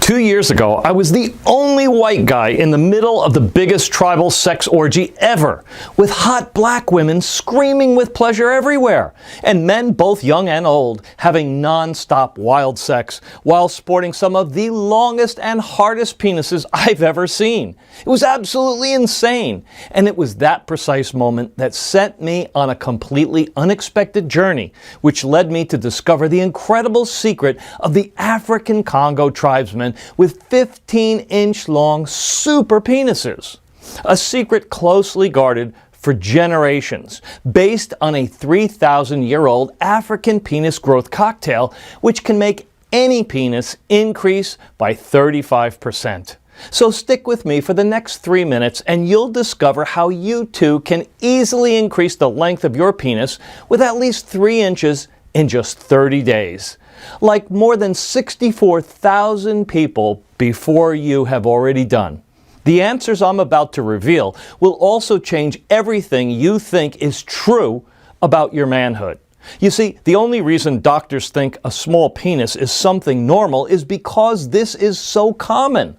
2 years ago, I was the only white guy in the middle of the biggest tribal sex orgy ever, with hot black women screaming with pleasure everywhere, and men both young and old having non-stop wild sex while sporting some of the longest and hardest penises I've ever seen. It was absolutely insane, and it was that precise moment that sent me on a completely unexpected journey, which led me to discover the incredible secret of the African Congo tribesmen with 15-inch long super penises. A secret closely guarded for generations, based on a 3,000-year-old African penis growth cocktail, which can make any penis increase by 35%. So stick with me for the next 3 minutes and you'll discover how you too can easily increase the length of your penis with at least 3 inches in just 30 days. Like more than 64,000 people before you have already done. The answers I'm about to reveal will also change everything you think is true about your manhood. You see, the only reason doctors think a small penis is something normal is because this is so common.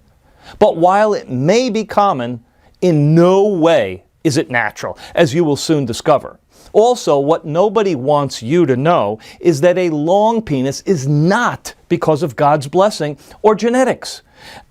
But while it may be common, in no way is it natural, as you will soon discover. Also, what nobody wants you to know is that a long penis is not because of God's blessing or genetics.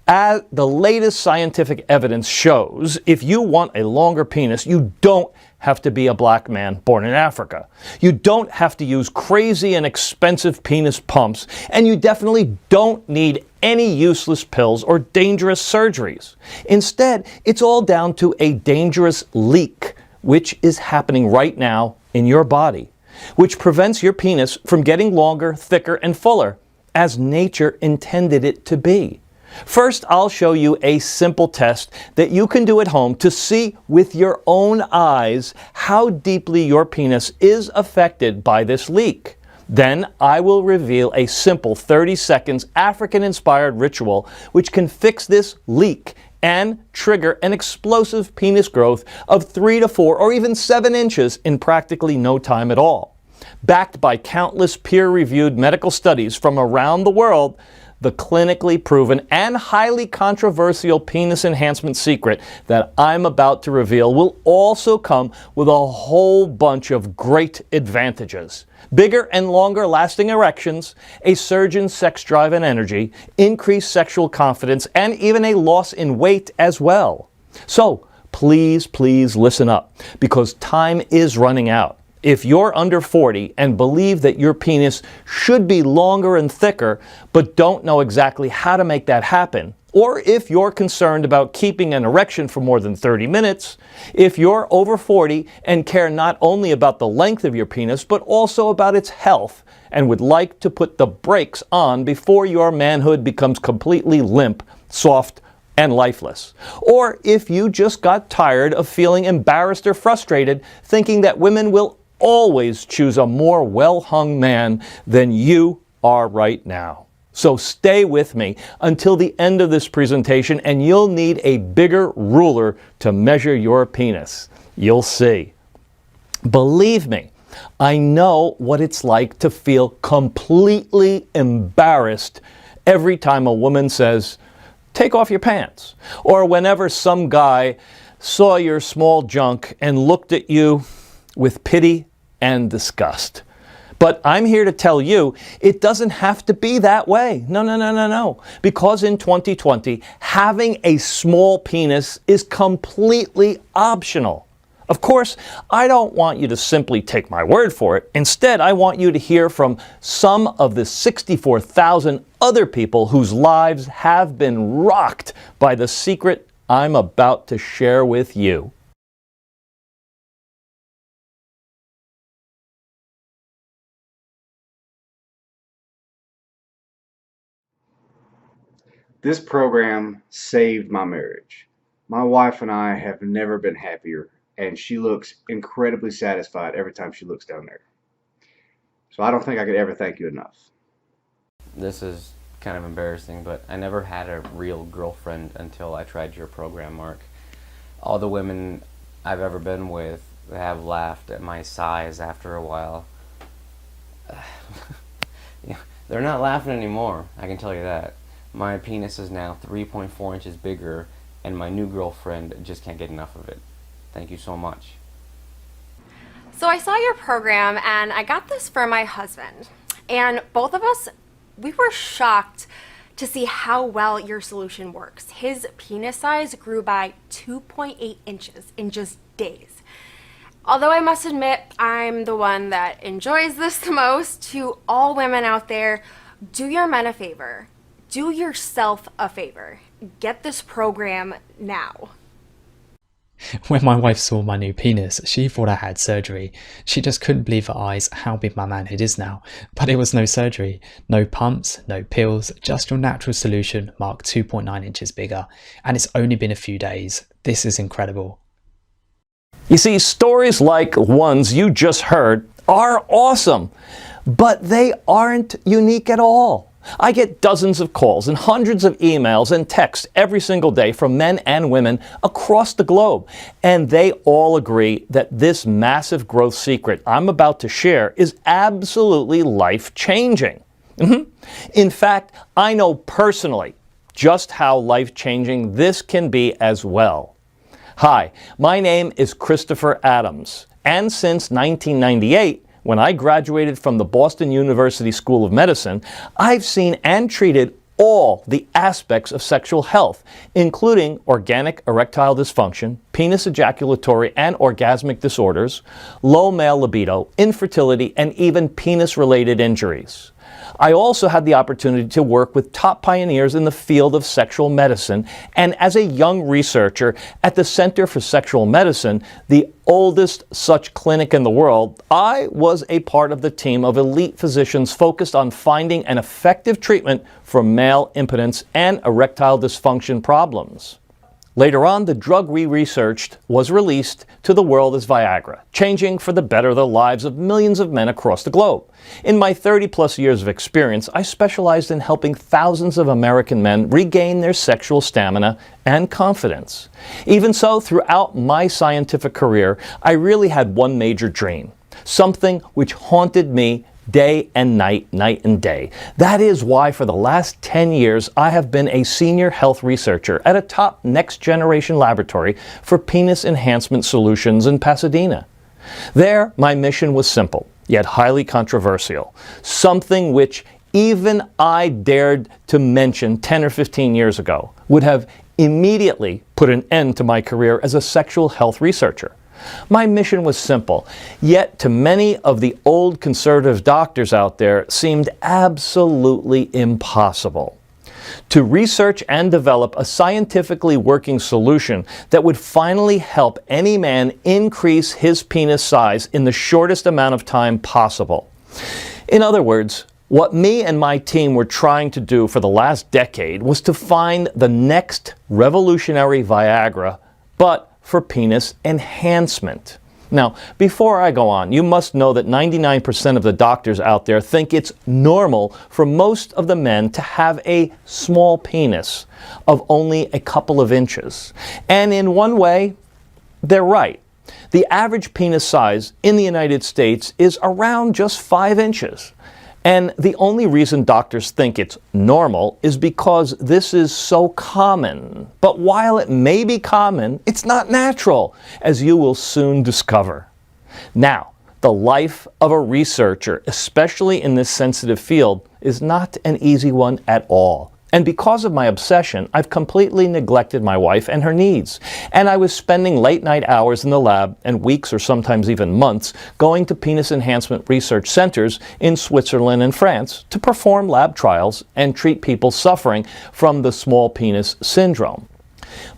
As the latest scientific evidence shows, if you want a longer penis, you don't have to be a black man born in Africa. You don't have to use crazy and expensive penis pumps, and you definitely don't need any useless pills or dangerous surgeries. Instead, it's all down to a dangerous leak, which is happening right now in your body, which prevents your penis from getting longer, thicker, and fuller, as nature intended it to be. First, I'll show you a simple test that you can do at home to see with your own eyes how deeply your penis is affected by this leak. Then I will reveal a simple 30 seconds African-inspired ritual which can fix this leak and trigger an explosive penis growth of 3 to 4 or even 7 inches in practically no time at all. Backed by countless peer-reviewed medical studies from around the world, the clinically proven and highly controversial penis enhancement secret that I'm about to reveal will also come with a whole bunch of great advantages. Bigger and longer lasting erections, a surge in sex drive and energy, increased sexual confidence, and even a loss in weight as well. So please listen up, because time is running out. If you're under 40 and believe that your penis should be longer and thicker, but don't know exactly how to make that happen, or if you're concerned about keeping an erection for more than 30 minutes, if you're over 40 and care not only about the length of your penis, but also about its health, and would like to put the brakes on before your manhood becomes completely limp, soft, and lifeless. Or if you just got tired of feeling embarrassed or frustrated, thinking that women will always choose a more well-hung man than you are right now. So stay with me until the end of this presentation and you'll need a bigger ruler to measure your penis. You'll see. Believe me, I know what it's like to feel completely embarrassed every time a woman says, "Take off your pants," or whenever some guy saw your small junk and looked at you with pity and disgust. But I'm here to tell you, it doesn't have to be that way. No. Because in 2020, having a small penis is completely optional. Of course, I don't want you to simply take my word for it. Instead, I want you to hear from some of the 64,000 other people whose lives have been rocked by the secret I'm about to share with you. This program saved my marriage. My wife and I have never been happier, and she looks incredibly satisfied every time she looks down there. So I don't think I could ever thank you enough. This is kind of embarrassing, but I never had a real girlfriend until I tried your program, Mark. All the women I've ever been with have laughed at my size after a while. They're not laughing anymore, I can tell you that. My penis is now 3.4 inches bigger, and my new girlfriend just can't get enough of it. Thank you so much. So I saw your program and I got this for my husband. And both of us, we were shocked to see how well your solution works. His penis size grew by 2.8 inches in just days. Although I must admit, I'm the one that enjoys this the most, to all women out there, do your men a favor. Do yourself a favor. Get this program now. When my wife saw my new penis, she thought I had surgery. She just couldn't believe her eyes how big my manhood is now. But it was no surgery, no pumps, no pills, just your natural solution marked 2.9 inches bigger. And it's only been a few days. This is incredible. You see, stories like ones you just heard are awesome, but they aren't unique at all. I get dozens of calls and hundreds of emails and texts every single day from men and women across the globe, and they all agree that this massive growth secret I'm about to share is absolutely life-changing. In fact, I know personally just how life-changing this can be as well. Hi, my name is Christopher Adams, and since 1998, when I graduated from the Boston University School of Medicine, I've seen and treated all the aspects of sexual health, including organic erectile dysfunction, penis ejaculatory and orgasmic disorders, low male libido, infertility, and even penis-related injuries. I also had the opportunity to work with top pioneers in the field of sexual medicine, and as a young researcher at the Center for Sexual Medicine, the oldest such clinic in the world, I was a part of the team of elite physicians focused on finding an effective treatment for male impotence and erectile dysfunction problems. Later on, the drug we researched was released to the world as Viagra, changing for the better the lives of millions of men across the globe. In my 30-plus years of experience, I specialized in helping thousands of American men regain their sexual stamina and confidence. Even so, throughout my scientific career, I really had one major dream, something which haunted me day and night, night and day. That is why for the last 10 years I have been a senior health researcher at a top next-generation laboratory for penis enhancement solutions in Pasadena. There, my mission was simple, yet highly controversial, something which even I dared to mention 10 or 15 years ago would have immediately put an end to my career as a sexual health researcher. My mission was simple, yet to many of the old conservative doctors out there seemed absolutely impossible. To research and develop a scientifically working solution that would finally help any man increase his penis size in the shortest amount of time possible. In other words, what me and my team were trying to do for the last decade was to find the next revolutionary Viagra, but for penis enhancement. Now, before I go on, you must know that 99% of the doctors out there think it's normal for most of the men to have a small penis of only a couple of inches. And in one way, they're right. The average penis size in the United States is around just 5 inches. And the only reason doctors think it's normal is because this is so common. But while it may be common, it's not natural, as you will soon discover. Now, the life of a researcher, especially in this sensitive field, is not an easy one at all. And because of my obsession, I've completely neglected my wife and her needs. And I was spending late night hours in the lab and weeks or sometimes even months going to penis enhancement research centers in Switzerland and France to perform lab trials and treat people suffering from the small penis syndrome.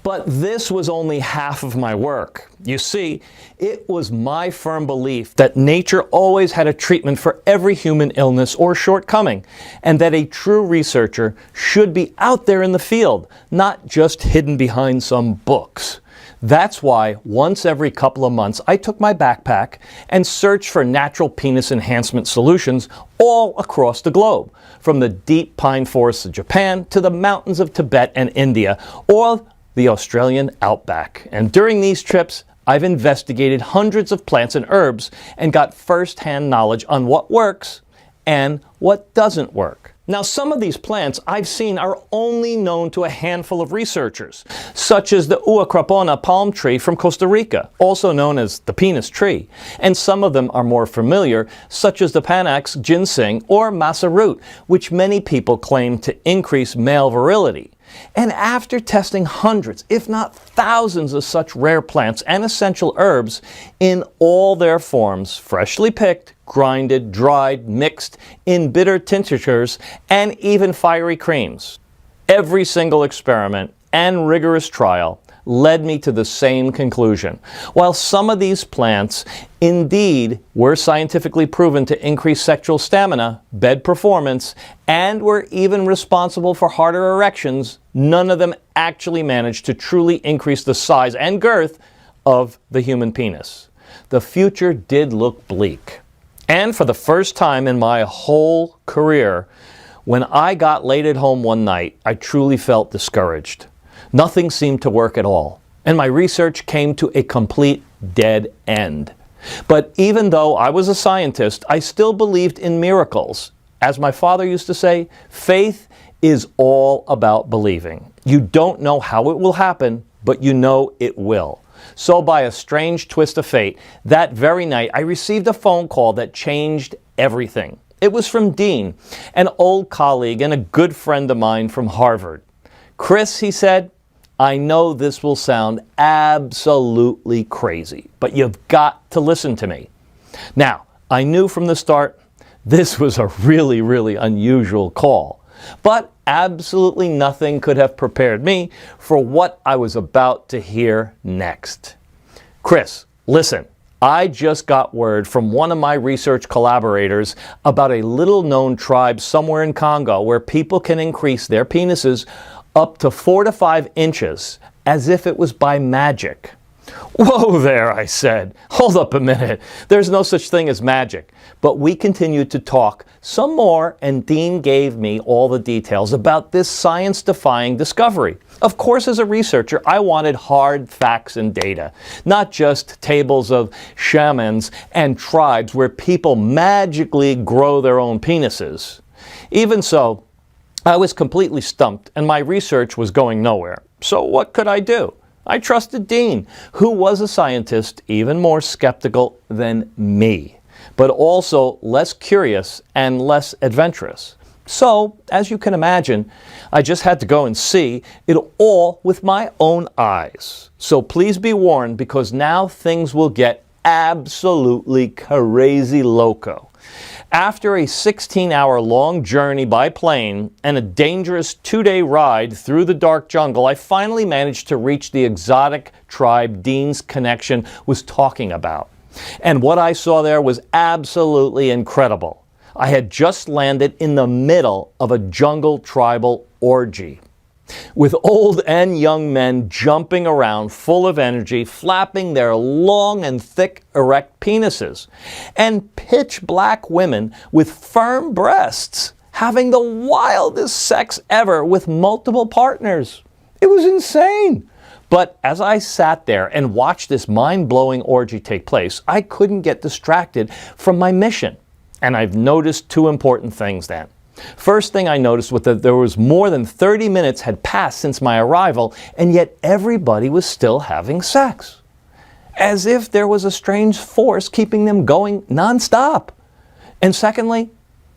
But this was only half of my work. You see, it was my firm belief that nature always had a treatment for every human illness or shortcoming, and that a true researcher should be out there in the field, not just hidden behind some books. That's why once every couple of months I took my backpack and searched for natural penis enhancement solutions all across the globe, from the deep pine forests of Japan to the mountains of Tibet and India, or the Australian outback. And during these trips, I've investigated hundreds of plants and herbs and got first-hand knowledge on what works and what doesn't work. Now, some of these plants I've seen are only known to a handful of researchers, such as the uacrapona palm tree from Costa Rica, also known as the penis tree, and some of them are more familiar, such as the Panax ginseng or masa root, which many people claim to increase male virility. And after testing hundreds, if not thousands of such rare plants and essential herbs in all their forms, freshly picked, grinded, dried, mixed in bitter tinctures, and even fiery creams, every single experiment and rigorous trial led me to the same conclusion. While some of these plants indeed were scientifically proven to increase sexual stamina, bed performance, and were even responsible for harder erections, none of them actually managed to truly increase the size and girth of the human penis. The future did look bleak. And for the first time in my whole career, when I got laid at home one night, I truly felt discouraged. Nothing seemed to work at all, and my research came to a complete dead end. But even though I was a scientist, I still believed in miracles. As my father used to say, faith is all about believing. You don't know how it will happen, but you know it will. So by a strange twist of fate, that very night I received a phone call that changed everything. It was from Dean, an old colleague and a good friend of mine from Harvard. Chris, he said, I know this will sound absolutely crazy, but you've got to listen to me. Now, I knew from the start this was a really unusual call, but absolutely nothing could have prepared me for what I was about to hear next. Chris, listen, I just got word from one of my research collaborators about a little-known tribe somewhere in Congo where people can increase their penises up to 4 to 5 inches, as if it was by magic. Whoa there, I said. Hold up a minute. There's no such thing as magic. But we continued to talk some more, and Dean gave me all the details about this science-defying discovery. Of course, as a researcher, I wanted hard facts and data, not just tables of shamans and tribes where people magically grow their own penises. Even so, I was completely stumped, and my research was going nowhere. So what could I do? I trusted Dean, who was a scientist even more skeptical than me, but also less curious and less adventurous. So, as you can imagine, I just had to go and see it all with my own eyes. So please be warned, because now things will get absolutely crazy loco. After a 16-hour-long journey by plane and a dangerous 2-day ride through the dark jungle, I finally managed to reach the exotic tribe Dean's connection was talking about. And what I saw there was absolutely incredible. I had just landed in the middle of a jungle tribal orgy, with old and young men jumping around full of energy, flapping their long and thick erect penises, and pitch black women with firm breasts having the wildest sex ever with multiple partners. It was insane. But as I sat there and watched this mind-blowing orgy take place, I couldn't get distracted from my mission. And I've noticed 2 important things then. First thing I noticed was that there was more than 30 minutes had passed since my arrival, and yet everybody was still having sex. As if there was a strange force keeping them going nonstop. And secondly,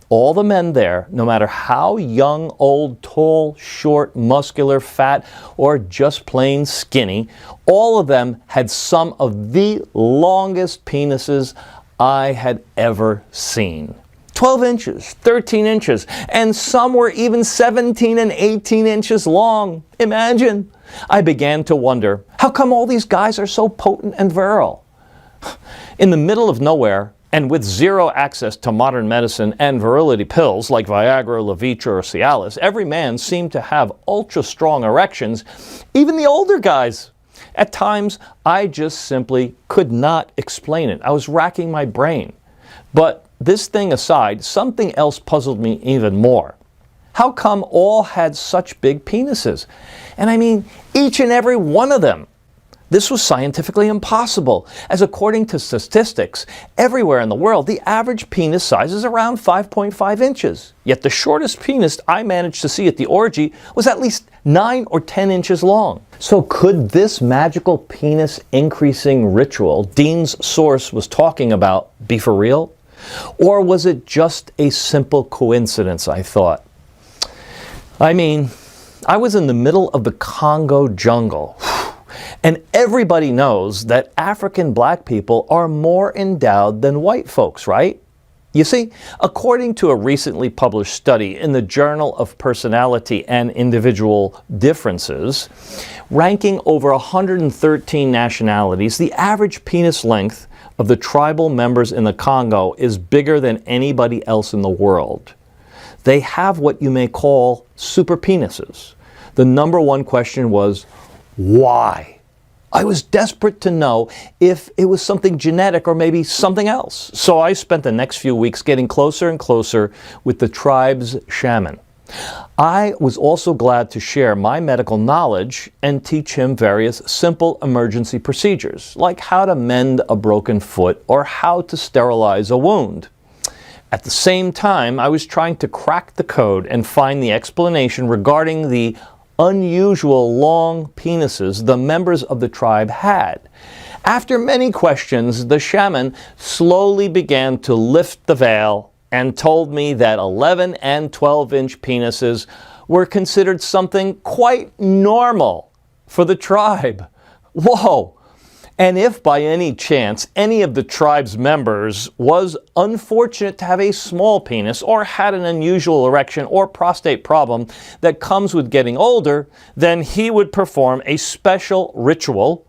all the men there, no matter how young, old, tall, short, muscular, fat, or just plain skinny, all of them had some of the longest penises I had ever seen. 12 inches, 13 inches, and some were even 17 and 18 inches long. Imagine. I began to wonder, how come all these guys are so potent and virile? In the middle of nowhere, and with zero access to modern medicine and virility pills like Viagra, Levitra, or Cialis, every man seemed to have ultra-strong erections, even the older guys. At times, I just simply could not explain it. I was racking my brain. But this thing aside, something else puzzled me even more. How come all had such big penises? And I mean, each and every one of them. This was scientifically impossible, as according to statistics, everywhere in the world, the average penis size is around 5.5 inches. Yet the shortest penis I managed to see at the orgy was at least 9 or 10 inches long. So could this magical penis increasing ritual Dean's source was talking about be for real? Or was it just a simple coincidence, I thought? I mean, I was in the middle of the Congo jungle. And everybody knows that African black people are more endowed than white folks, right? You see, according to a recently published study in the Journal of Personality and Individual Differences, ranking over 113 nationalities, the average penis length of the tribal members in the Congo is bigger than anybody else in the world. They have what you may call super penises. The number one question was, why? I was desperate to know if it was something genetic or maybe something else. So I spent the next few weeks getting closer and closer with the tribe's shaman. I was also glad to share my medical knowledge and teach him various simple emergency procedures, like how to mend a broken foot or how to sterilize a wound. At the same time, I was trying to crack the code and find the explanation regarding the unusual long penises the members of the tribe had. After many questions, the shaman slowly began to lift the veil and told me that 11 and 12-inch penises were considered something quite normal for the tribe. Whoa! And if by any chance any of the tribe's members was unfortunate to have a small penis or had an unusual erection or prostate problem that comes with getting older, then he would perform a special ritual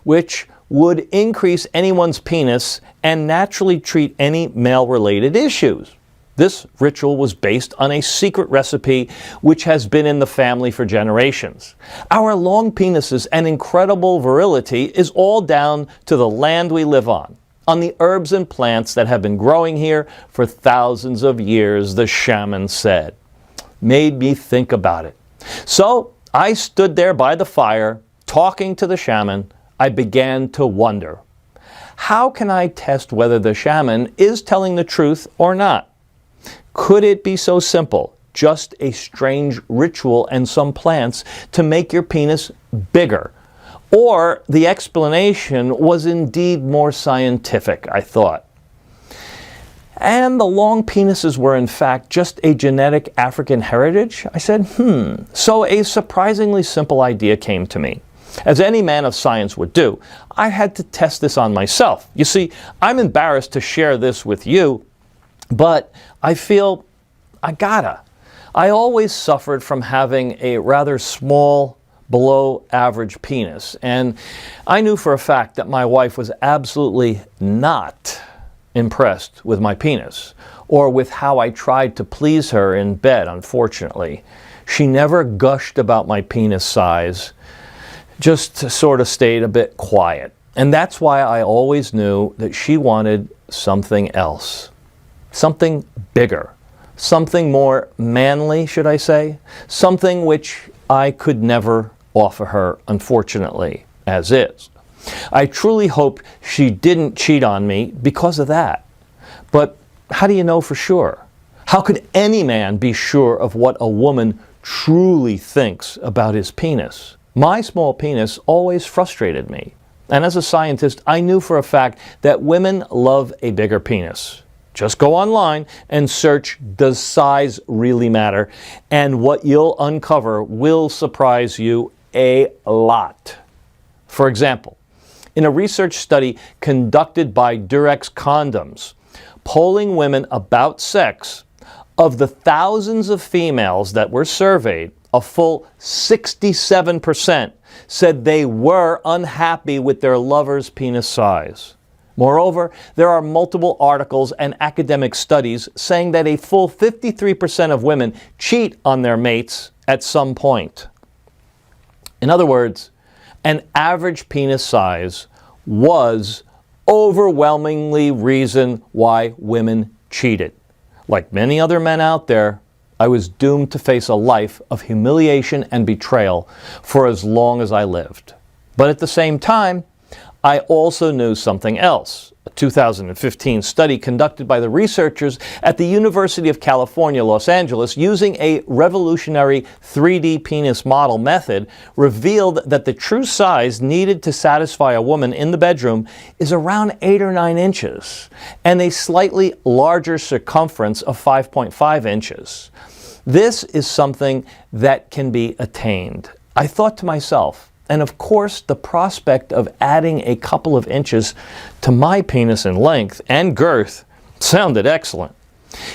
which would increase anyone's penis and naturally treat any male-related issues. This ritual was based on a secret recipe which has been in the family for generations. Our long penises and incredible virility is all down to the land we live on the herbs and plants that have been growing here for thousands of years, the shaman said. Made me think about it. So I stood there by the fire, talking to the shaman. I began to wonder, how can I test whether the shaman is telling the truth or not? Could it be so simple, just a strange ritual and some plants to make your penis bigger? Or the explanation was indeed more scientific, I thought. And the long penises were in fact just a genetic African heritage? I said, So a surprisingly simple idea came to me. As any man of science would do, I had to test this on myself. You see, I'm embarrassed to share this with you, but I feel I gotta. I always suffered from having a rather small, below average penis, and I knew for a fact that my wife was absolutely not impressed with my penis, or with how I tried to please her in bed, unfortunately. She never gushed about my penis size, just sort of stayed a bit quiet. And that's why I always knew that she wanted something else. Something bigger, something more manly, should I say, something which I could never offer her, unfortunately, as is. I truly hope she didn't cheat on me because of that. But how do you know for sure? How could any man be sure of what a woman truly thinks about his penis? My small penis always frustrated me. And as a scientist, I knew for a fact that women love a bigger penis. Just go online and search, does size really matter? And what you'll uncover will surprise you a lot. For example, in a research study conducted by Durex Condoms, polling women about sex, of the thousands of females that were surveyed, a full 67% said they were unhappy with their lover's penis size. Moreover, there are multiple articles and academic studies saying that a full 53% of women cheat on their mates at some point. In other words, an average penis size was overwhelmingly reason why women cheated. Like many other men out there, I was doomed to face a life of humiliation and betrayal for as long as I lived. But at the same time, I also knew something else. A 2015 study conducted by the researchers at the University of California, Los Angeles, using a revolutionary 3D penis model method, revealed that the true size needed to satisfy a woman in the bedroom is around 8 or 9 inches, and a slightly larger circumference of 5.5 inches. This is something that can be attained. I thought to myself, and of course, the prospect of adding a couple of inches to my penis in length and girth sounded excellent.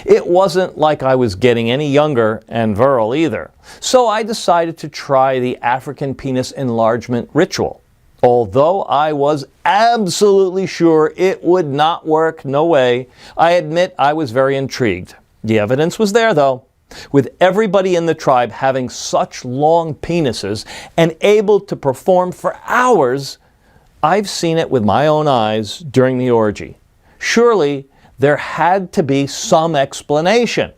It wasn't like I was getting any younger and virile either. So I decided to try the African penis enlargement ritual. Although I was absolutely sure it would not work, no way, I admit I was very intrigued. The evidence was there though. With everybody in the tribe having such long penises and able to perform for hours, I've seen it with my own eyes during the orgy. Surely there had to be some explanation.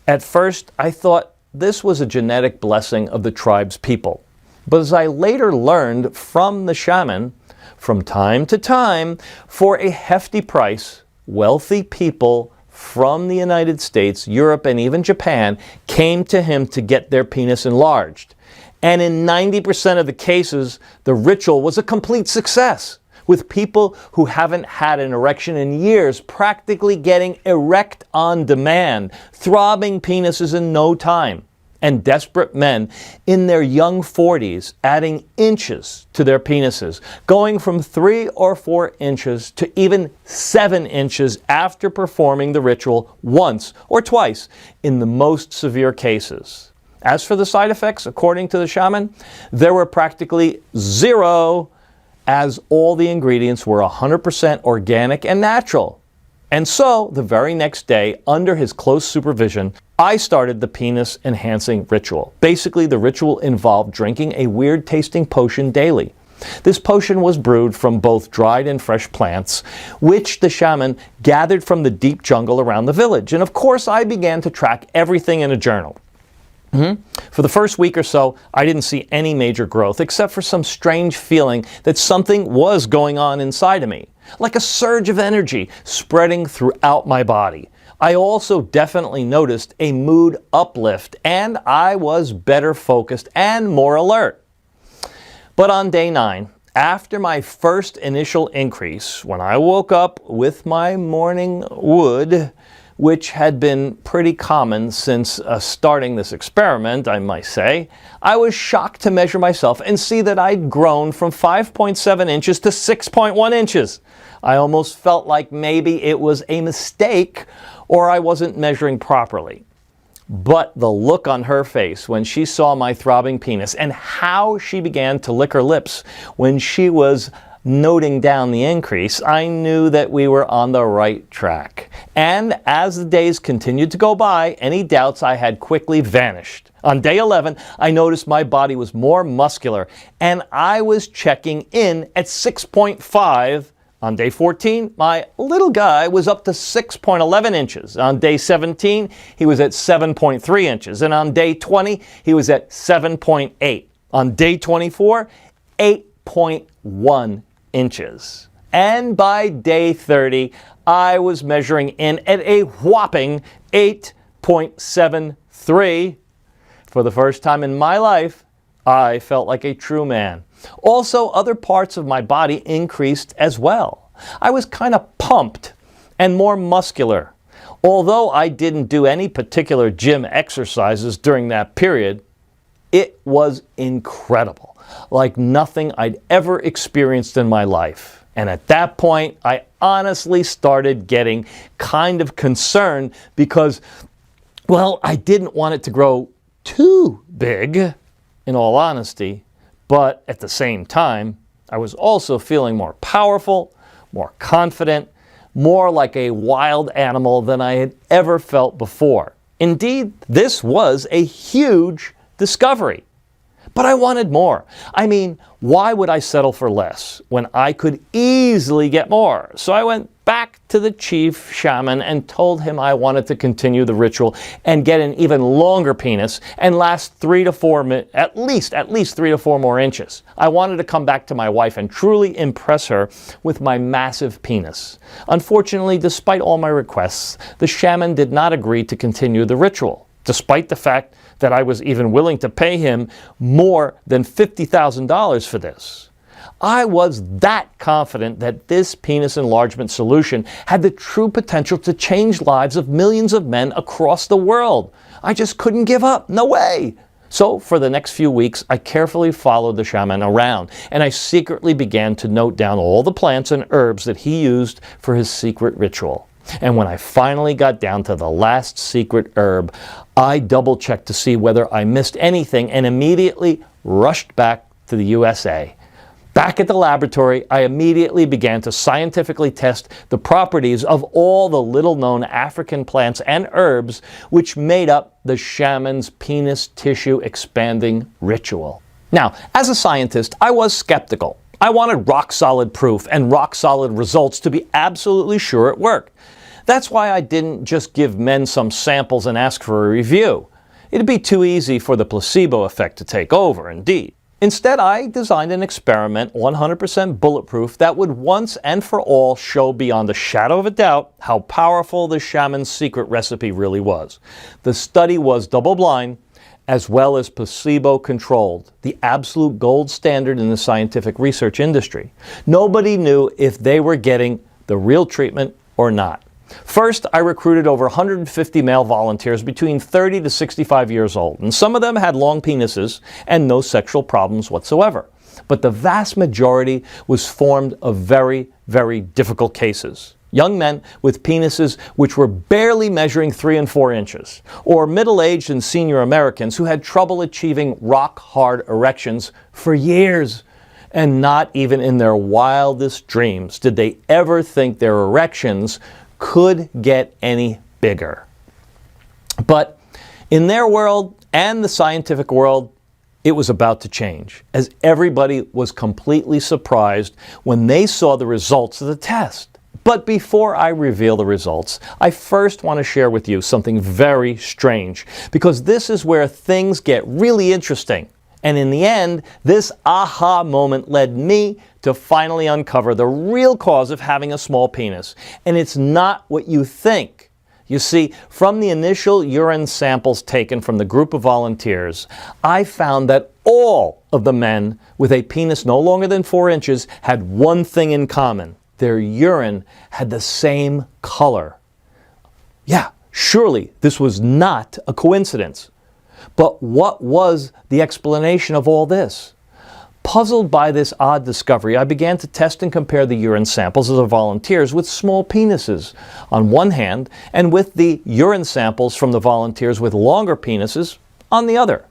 At first, I thought this was a genetic blessing of the tribe's people. But as I later learned from the shaman, from time to time, for a hefty price, wealthy people from the United States, Europe, and even Japan came to him to get their penis enlarged. And in 90% of the cases, the ritual was a complete success, with people who haven't had an erection in years practically getting erect on demand, throbbing penises in no time, and desperate men in their young 40s adding inches to their penises, going from 3 or 4 inches to even 7 inches after performing the ritual once or twice in the most severe cases. As for the side effects, according to the shaman, there were practically zero, as all the ingredients were 100% organic and natural. And so, the very next day, under his close supervision, I started the penis enhancing ritual. Basically, the ritual involved drinking a weird tasting potion daily. This potion was brewed from both dried and fresh plants, which the shaman gathered from the deep jungle around the village. And of course, I began to track everything in a journal. For the first week or so, I didn't see any major growth, except for some strange feeling that something was going on inside of me, like a surge of energy spreading throughout my body. I also definitely noticed a mood uplift, and I was better focused and more alert. But on day 9, after my first initial increase, when I woke up with my morning wood, which had been pretty common since starting this experiment, I might say, I was shocked to measure myself and see that I'd grown from 5.7 inches to 6.1 inches. I almost felt like maybe it was a mistake or I wasn't measuring properly. But the look on her face when she saw my throbbing penis and how she began to lick her lips when she was noting down the increase, I knew that we were on the right track. And as the days continued to go by, any doubts I had quickly vanished. On day 11, I noticed my body was more muscular, and I was checking in at 6.5. On day 14, my little guy was up to 6.11 inches. On day 17, he was at 7.3 inches. And on day 20, he was at 7.8. On day 24, 8.1 inches. And by day 30, I was measuring in at a whopping 8.73. For the first time in my life, I felt like a true man. Also, other parts of my body increased as well. I was kind of pumped and more muscular. Although I didn't do any particular gym exercises during that period, it was incredible. Like nothing I'd ever experienced in my life. And at that point, I honestly started getting kind of concerned because, well, I didn't want it to grow too big, in all honesty. But at the same time, I was also feeling more powerful, more confident, more like a wild animal than I had ever felt before. Indeed, this was a huge discovery. But I wanted more. I mean, why would I settle for less when I could easily get more? So I went back to the chief shaman and told him I wanted to continue the ritual and get an even longer penis and last at least 3 to 4 more inches. I wanted to come back to my wife and truly impress her with my massive penis. Unfortunately, despite all my requests, the shaman did not agree to continue the ritual, despite the fact that I was even willing to pay him more than $50,000 for this. I was that confident that this penis enlargement solution had the true potential to change lives of millions of men across the world. I just couldn't give up. No way. So for the next few weeks, I carefully followed the shaman around, and I secretly began to note down all the plants and herbs that he used for his secret ritual. And when I finally got down to the last secret herb, I double-checked to see whether I missed anything and immediately rushed back to the USA. Back at the laboratory, I immediately began to scientifically test the properties of all the little-known African plants and herbs which made up the shaman's penis tissue expanding ritual. Now, as a scientist, I was skeptical. I wanted rock-solid proof and rock-solid results to be absolutely sure it worked. That's why I didn't just give men some samples and ask for a review. It'd be too easy for the placebo effect to take over, indeed. Instead, I designed an experiment 100% bulletproof that would once and for all show beyond a shadow of a doubt how powerful the shaman's secret recipe really was. The study was double-blind as well as placebo-controlled, the absolute gold standard in the scientific research industry. Nobody knew if they were getting the real treatment or not. First, I recruited over 150 male volunteers between 30 to 65 years old, and some of them had long penises and no sexual problems whatsoever. But the vast majority was formed of very, very difficult cases. Young men with penises which were barely measuring 3 and 4 inches, or middle-aged and senior Americans who had trouble achieving rock-hard erections for years. And not even in their wildest dreams did they ever think their erections could get any bigger. But in their world and the scientific world, it was about to change, as everybody was completely surprised when they saw the results of the test. But before I reveal the results, I first want to share with you something very strange, because this is where things get really interesting. And in the end, this aha moment led me to finally uncover the real cause of having a small penis. And it's not what you think. You see, from the initial urine samples taken from the group of volunteers, I found that all of the men with a penis no longer than 4 inches had one thing in common. Their urine had the same color. Yeah, surely this was not a coincidence. But what was the explanation of all this? Puzzled by this odd discovery, I began to test and compare the urine samples of the volunteers with small penises on one hand, and with the urine samples from the volunteers with longer penises on the other.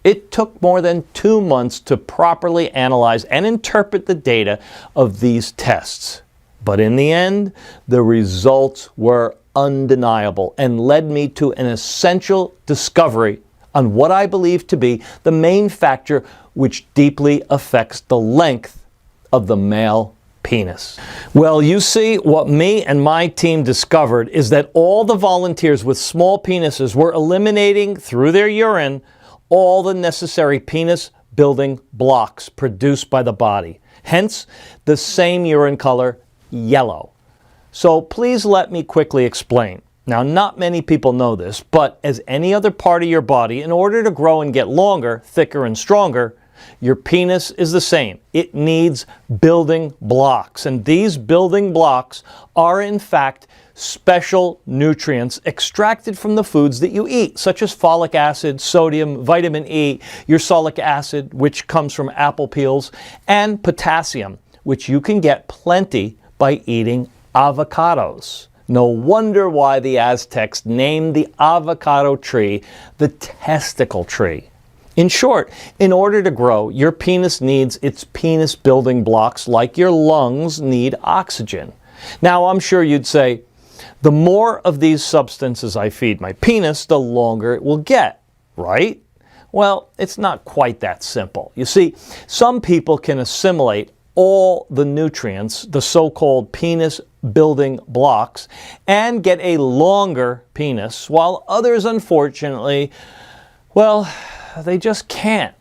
It took more than 2 months to properly analyze and interpret the data of these tests. But in the end, the results were undeniable and led me to an essential discovery on what I believe to be the main factor which deeply affects the length of the male penis. Well, you see, what me and my team discovered is that all the volunteers with small penises were eliminating through their urine all the necessary penis building blocks produced by the body. Hence, the same urine color, yellow. So please let me quickly explain. Now, not many people know this, but as any other part of your body, in order to grow and get longer, thicker, and stronger, your penis is the same. It needs building blocks, and these building blocks are, in fact, special nutrients extracted from the foods that you eat, such as folic acid, sodium, vitamin E, ursolic acid, which comes from apple peels, and potassium, which you can get plenty by eating avocados. No wonder why the Aztecs named the avocado tree the testicle tree. In short, in order to grow, your penis needs its penis building blocks like your lungs need oxygen. Now, I'm sure you'd say, the more of these substances I feed my penis, the longer it will get, right? Well, it's not quite that simple. You see, some people can assimilate all the nutrients, the so-called penis building blocks, and get a longer penis, while others, unfortunately, well, they just can't.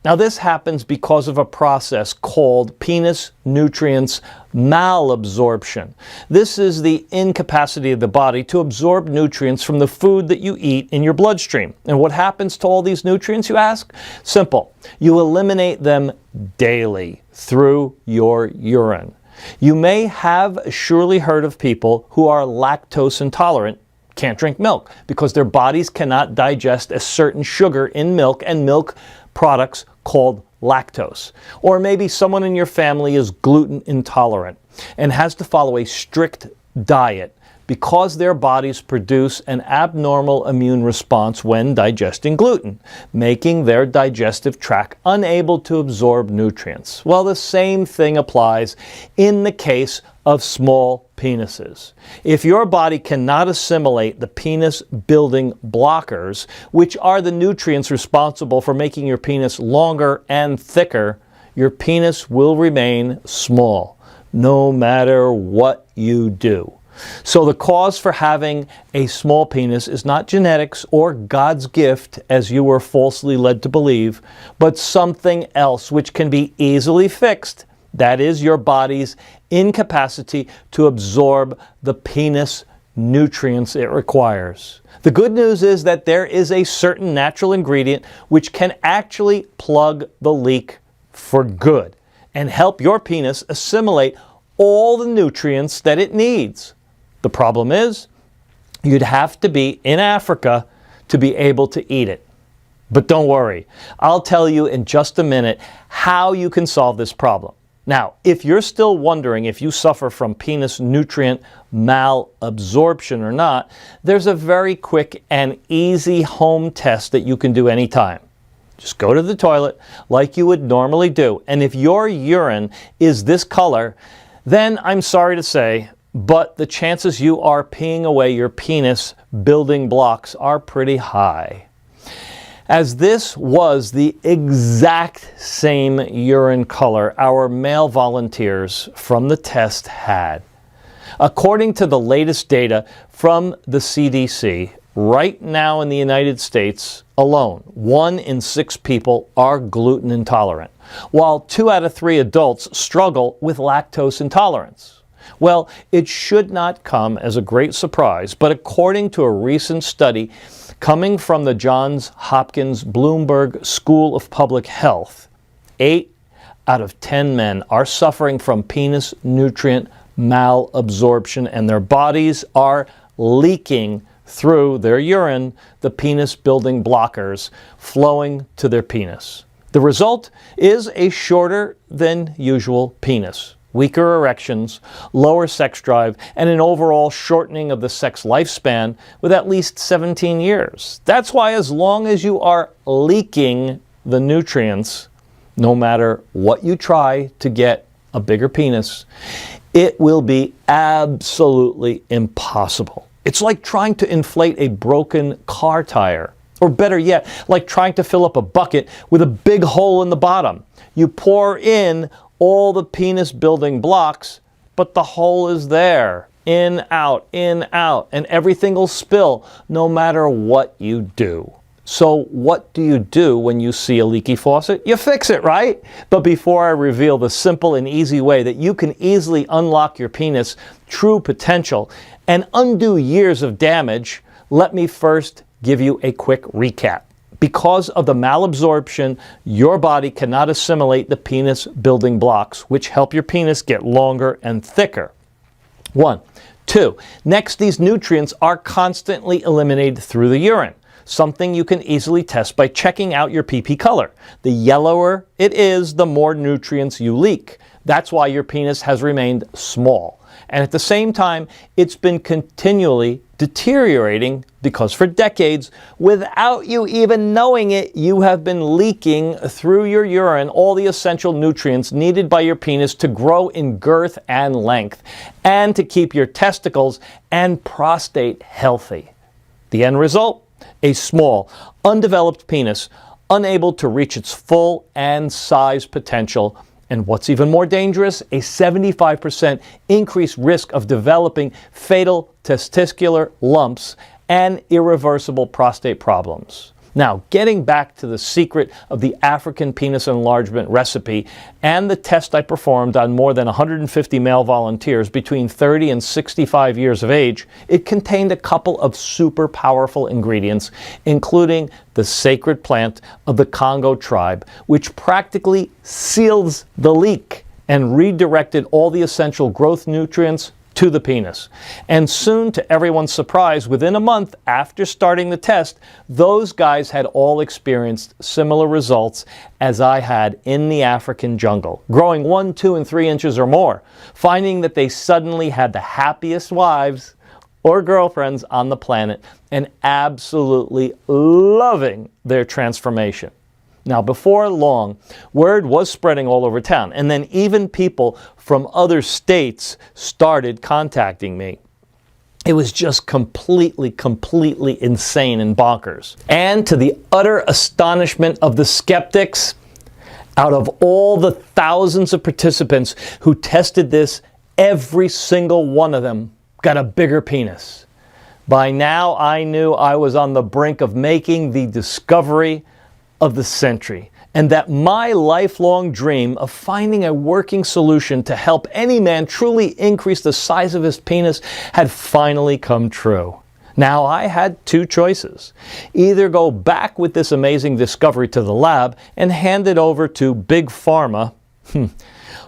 Now, this happens because of a process called penis nutrients malabsorption. This is the incapacity of the body to absorb nutrients from the food that you eat in your bloodstream. And what happens to all these nutrients, you ask? Simple. You eliminate them daily through your urine. You may have surely heard of people who are lactose intolerant, can't drink milk, because their bodies cannot digest a certain sugar in milk and milk products called lactose. Or maybe someone in your family is gluten intolerant and has to follow a strict diet because their bodies produce an abnormal immune response when digesting gluten, making their digestive tract unable to absorb nutrients. Well, the same thing applies in the case of small penises. If your body cannot assimilate the penis building blockers, which are the nutrients responsible for making your penis longer and thicker, your penis will remain small, no matter what you do. So the cause for having a small penis is not genetics or God's gift, as you were falsely led to believe, but something else which can be easily fixed. That is your body's incapacity to absorb the penis nutrients it requires. The good news is that there is a certain natural ingredient which can actually plug the leak for good and help your penis assimilate all the nutrients that it needs. The problem is, you'd have to be in Africa to be able to eat it. But don't worry, I'll tell you in just a minute how you can solve this problem. Now, if you're still wondering if you suffer from penis nutrient malabsorption or not, there's a very quick and easy home test that you can do anytime. Just go to the toilet like you would normally do, and if your urine is this color, then I'm sorry to say, but the chances you are peeing away your penis building blocks are pretty high. As this was the exact same urine color our male volunteers from the test had. According to the latest data from the CDC, right now in the United States alone, 1 in 6 people are gluten intolerant, while 2 out of 3 adults struggle with lactose intolerance. Well, it should not come as a great surprise, but according to a recent study coming from the Johns Hopkins Bloomberg School of Public Health, 8 out of 10 men are suffering from penis nutrient malabsorption, and their bodies are leaking through their urine the penis building blockers flowing to their penis. The result is a shorter than usual penis, weaker erections, lower sex drive, and an overall shortening of the sex lifespan with at least 17 years. That's why as long as you are leaking the nutrients, no matter what you try to get a bigger penis, it will be absolutely impossible. It's like trying to inflate a broken car tire. Or better yet, like trying to fill up a bucket with a big hole in the bottom. You pour in all the penis building blocks, but the hole is there. In, out, and everything will spill no matter what you do. So what do you do when you see a leaky faucet? You fix it, right? But before I reveal the simple and easy way that you can easily unlock your penis' true potential and undo years of damage, let me first give you a quick recap. Because of the malabsorption, your body cannot assimilate the penis building blocks, which help your penis get longer and thicker. 1. 2. Next, these nutrients are constantly eliminated through the urine, something you can easily test by checking out your pee color. The yellower it is, the more nutrients you leak. That's why your penis has remained small. And at the same time, it's been continually deteriorating because for decades, without you even knowing it, you have been leaking through your urine all the essential nutrients needed by your penis to grow in girth and length and to keep your testicles and prostate healthy. The end result? A small, undeveloped penis, unable to reach its full and size potential. And what's even more dangerous, a 75% increased risk of developing fatal testicular lumps and irreversible prostate problems. Now, getting back to the secret of the African penis enlargement recipe and the test I performed on more than 150 male volunteers between 30 and 65 years of age, it contained a couple of super powerful ingredients, including the sacred plant of the Congo tribe, which practically seals the leak and redirected all the essential growth nutrients to the penis. And soon, to everyone's surprise, within a month after starting the test, those guys had all experienced similar results as I had in the African jungle, growing 1, 2, and 3 inches or more, finding that they suddenly had the happiest wives or girlfriends on the planet and absolutely loving their transformation. Now, before long, word was spreading all over town, and then even people from other states started contacting me. It was just completely insane and bonkers. And to the utter astonishment of the skeptics, out of all the thousands of participants who tested this, every single one of them got a bigger penis. By now, I knew I was on the brink of making the discovery of the century, and that my lifelong dream of finding a working solution to help any man truly increase the size of his penis had finally come true. Now, I had two choices. Either go back with this amazing discovery to the lab and hand it over to Big Pharma,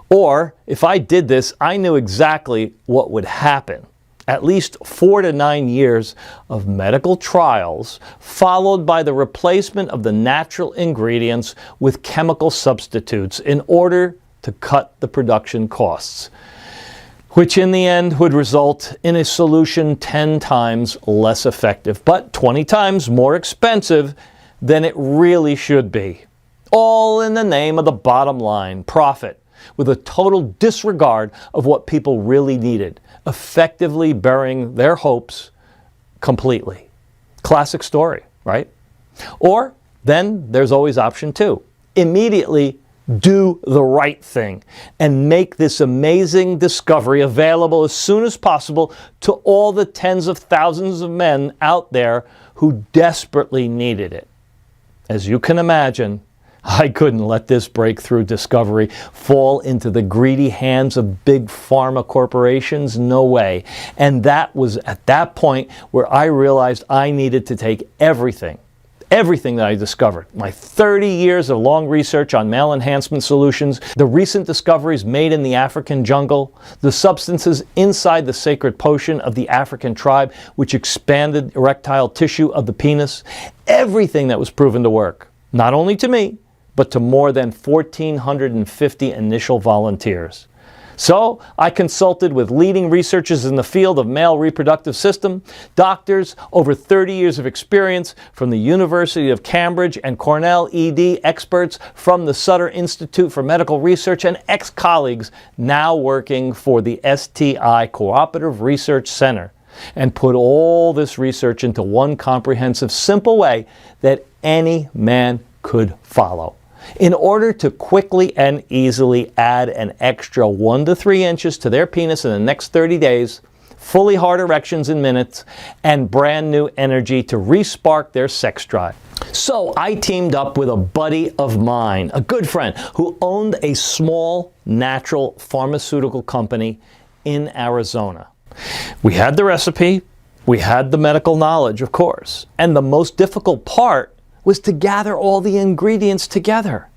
or if I did this, I knew exactly what would happen. At least 4 to 9 years of medical trials, followed by the replacement of the natural ingredients with chemical substitutes in order to cut the production costs, which in the end would result in a solution 10 times less effective, but 20 times more expensive than it really should be. All in the name of the bottom line, profit, with a total disregard of what people really needed, effectively burying their hopes completely. Classic story, right? Or then there's always option 2. Immediately do the right thing and make this amazing discovery available as soon as possible to all the tens of thousands of men out there who desperately needed it. As you can imagine, I couldn't let this breakthrough discovery fall into the greedy hands of big pharma corporations. No way. And that was at that point where I realized I needed to take everything that I discovered, my 30 years of long research on male enhancement solutions, the recent discoveries made in the African jungle, the substances inside the sacred potion of the African tribe, which expanded erectile tissue of the penis, everything that was proven to work, not only to me, but to more than 1,450 initial volunteers. So I consulted with leading researchers in the field of male reproductive system, doctors, over 30 years of experience from the University of Cambridge and Cornell ED, experts from the Sutter Institute for Medical Research, and ex-colleagues now working for the STI Cooperative Research Center, and put all this research into one comprehensive, simple way that any man could follow, in order to quickly and easily add an extra 1 to 3 inches to their penis in the next 30 days, fully hard erections in minutes, and brand new energy to re-spark their sex drive. So I teamed up with a buddy of mine, a good friend, who owned a small natural pharmaceutical company in Arizona. We had the recipe, we had the medical knowledge, of course, and the most difficult part was to gather all the ingredients together.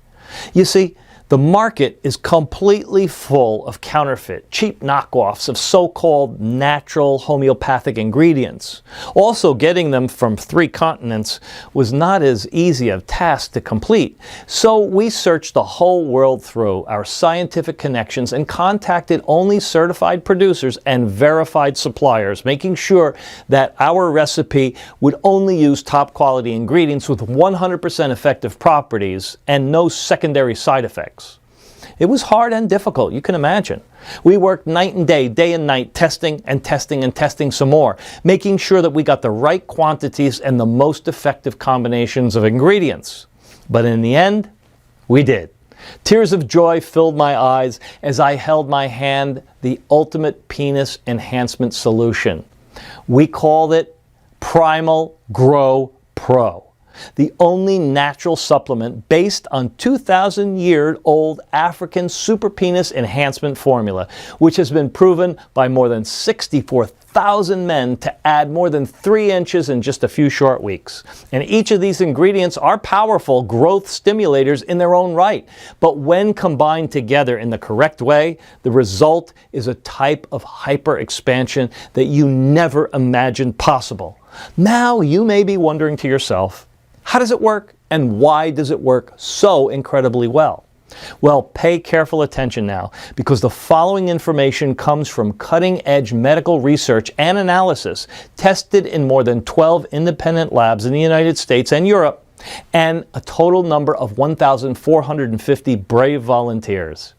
You see, the market is completely full of counterfeit, cheap knockoffs of so-called natural homeopathic ingredients. Also, getting them from 3 continents was not as easy a task to complete. So we searched the whole world through our scientific connections and contacted only certified producers and verified suppliers, making sure that our recipe would only use top quality ingredients with 100% effective properties and no secondary side effects. It was hard and difficult, you can imagine. We worked night and day and night, testing and testing and testing some more, making sure that we got the right quantities and the most effective combinations of ingredients. But in the end, we did. Tears of joy filled my eyes as I held my hand the ultimate penis enhancement solution. We called it Primal Grow Pro, the only natural supplement based on 2,000-year-old African super penis enhancement formula, which has been proven by more than 64,000 men to add more than 3 inches in just a few short weeks. And each of these ingredients are powerful growth stimulators in their own right. But when combined together in the correct way, the result is a type of hyper expansion that you never imagined possible. Now you may be wondering to yourself, how does it work and why does it work so incredibly well? Well, pay careful attention now, because the following information comes from cutting-edge medical research and analysis tested in more than 12 independent labs in the United States and Europe, and a total number of 1,450 brave volunteers.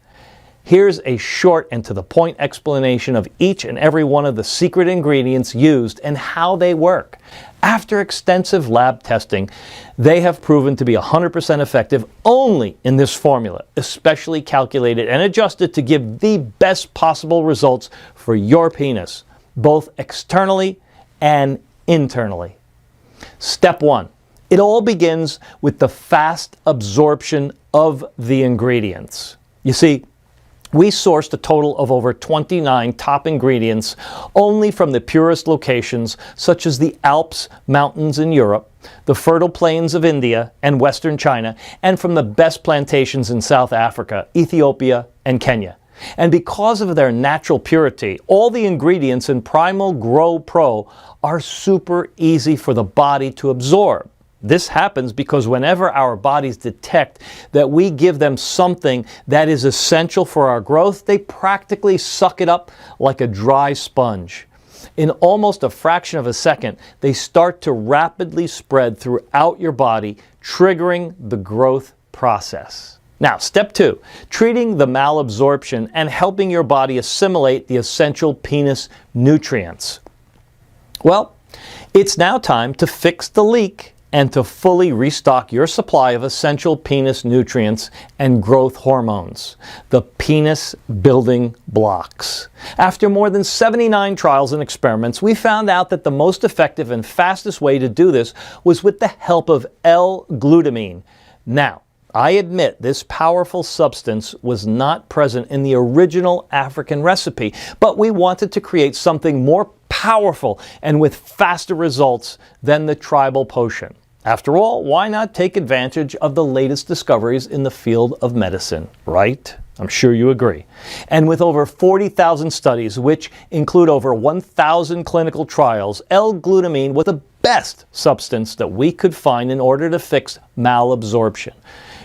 Here's a short and to-the-point explanation of each and every one of the secret ingredients used and how they work. After extensive lab testing, they have proven to be 100% effective only in this formula, especially calculated and adjusted to give the best possible results for your penis, both externally and internally. Step 1. It all begins with the fast absorption of the ingredients. You see, we sourced a total of over 29 top ingredients only from the purest locations, such as the Alps mountains in Europe, the fertile plains of India and Western China, and from the best plantations in South Africa, Ethiopia, and Kenya. And because of their natural purity, all the ingredients in Primal Grow Pro are super easy for the body to absorb. This happens because whenever our bodies detect that we give them something that is essential for our growth, they practically suck it up like a dry sponge. In almost a fraction of a second, they start to rapidly spread throughout your body, triggering the growth process. Now, step 2, treating the malabsorption and helping your body assimilate the essential penis nutrients. Well, it's now time to fix the leak and to fully restock your supply of essential penis nutrients and growth hormones, the penis building blocks. After more than 79 trials and experiments, we found out that the most effective and fastest way to do this was with the help of L-glutamine. Now, I admit this powerful substance was not present in the original African recipe, but we wanted to create something more powerful and with faster results than the tribal potion. After all, why not take advantage of the latest discoveries in the field of medicine, right? I'm sure you agree. And with over 40,000 studies, which include over 1,000 clinical trials, L-glutamine was the best substance that we could find in order to fix malabsorption.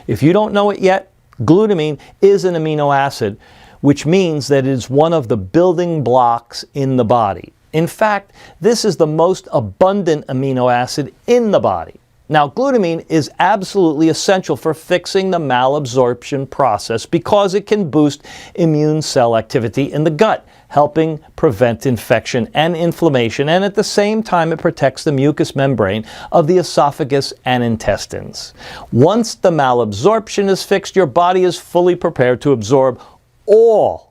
If you don't know it yet, glutamine is an amino acid, which means that it is one of the building blocks in the body. In fact, this is the most abundant amino acid in the body. Now, glutamine is absolutely essential for fixing the malabsorption process because it can boost immune cell activity in the gut, helping prevent infection and inflammation, and at the same time it protects the mucous membrane of the esophagus and intestines. Once the malabsorption is fixed, your body is fully prepared to absorb all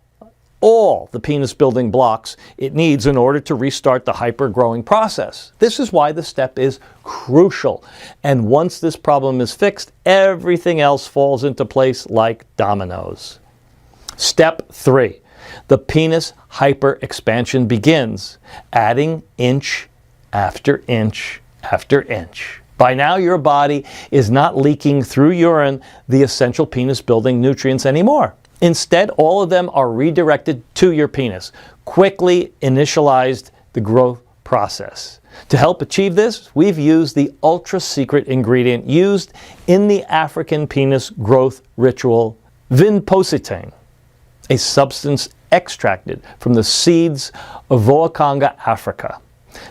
the penis building blocks it needs in order to restart the hyper-growing process. This is why the step is crucial. And once this problem is fixed, everything else falls into place like dominoes. Step 3. The penis hyper-expansion begins, adding inch after inch after inch. By now, your body is not leaking through urine the essential penis building nutrients anymore. Instead, all of them are redirected to your penis, quickly initialized the growth process. To help achieve this, we've used the ultra-secret ingredient used in the African penis growth ritual, vinpositane, a substance extracted from the seeds of Voakanga, Africa,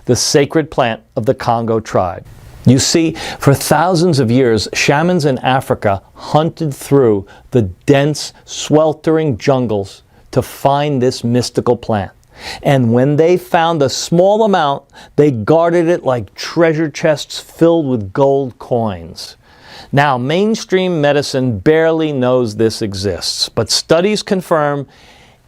the sacred plant of the Congo tribe. You see, for thousands of years, shamans in Africa hunted through the dense, sweltering jungles to find this mystical plant. And when they found a small amount, they guarded it like treasure chests filled with gold coins. Now, mainstream medicine barely knows this exists, but studies confirm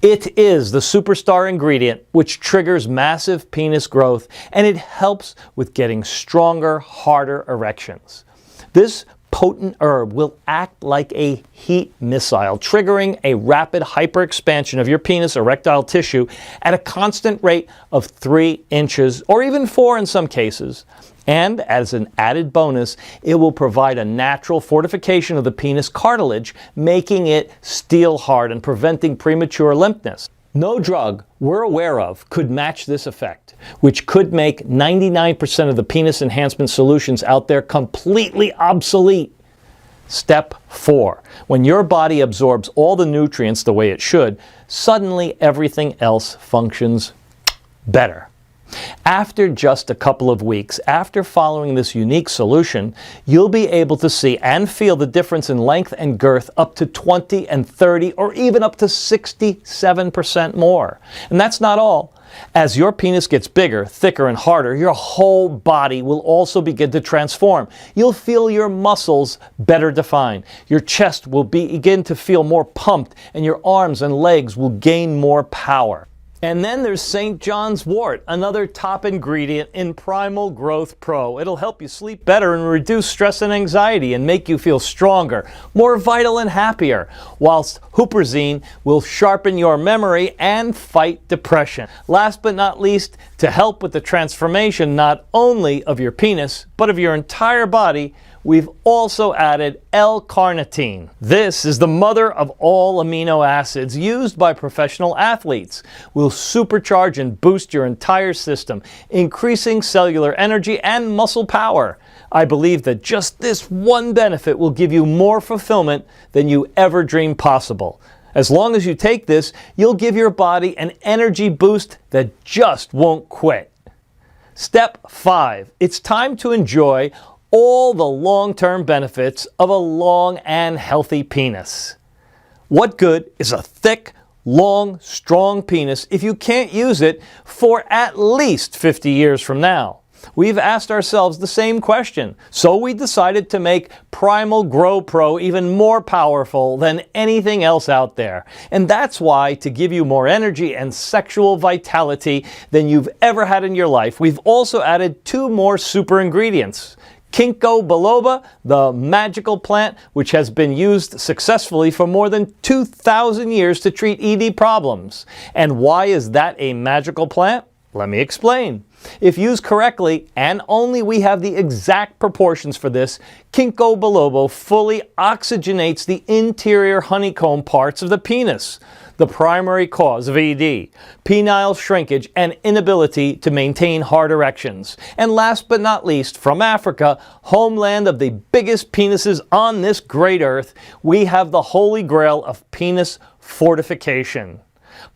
it is the superstar ingredient which triggers massive penis growth, and it helps with getting stronger, harder erections. This potent herb will act like a heat missile, triggering a rapid hyperexpansion of your penis erectile tissue at a constant rate of 3 inches, or even 4 in some cases. And as an added bonus, it will provide a natural fortification of the penis cartilage, making it steel hard and preventing premature limpness. No drug we're aware of could match this effect, which could make 99% of the penis enhancement solutions out there completely obsolete. Step 4. When your body absorbs all the nutrients the way it should, suddenly everything else functions better. After just a couple of weeks, after following this unique solution, you'll be able to see and feel the difference in length and girth up to 20 and 30 or even up to 67% more. And that's not all. As your penis gets bigger, thicker, and harder, your whole body will also begin to transform. You'll feel your muscles better defined. Your chest will begin to feel more pumped, and your arms and legs will gain more power. And then there's St. John's wort, another top ingredient in Primal Growth Pro. It'll help you sleep better and reduce stress and anxiety and make you feel stronger, more vital and happier, whilst huperzine will sharpen your memory and fight depression. Last but not least, to help with the transformation not only of your penis, but of your entire body, we've also added L-carnitine. This is the mother of all amino acids used by professional athletes. Will supercharge and boost your entire system, increasing cellular energy and muscle power. I believe that just this one benefit will give you more fulfillment than you ever dreamed possible. As long as you take this, you'll give your body an energy boost that just won't quit. Step 5. It's time to enjoy all the long-term benefits of a long and healthy penis. What good is a thick, long, strong penis if you can't use it for at least 50 years from now? We've asked ourselves the same question, so we decided to make Primal Grow Pro even more powerful than anything else out there. And that's why, to give you more energy and sexual vitality than you've ever had in your life, we've also added 2 more super ingredients. Ginkgo biloba, the magical plant which has been used successfully for more than 2,000 years to treat ED problems. And why is that a magical plant? Let me explain. If used correctly, and only we have the exact proportions for this, Ginkgo biloba fully oxygenates the interior honeycomb parts of the penis, the primary cause of ED, penile shrinkage, and inability to maintain hard erections. And last but not least, from Africa, homeland of the biggest penises on this great earth, we have the holy grail of penis fortification,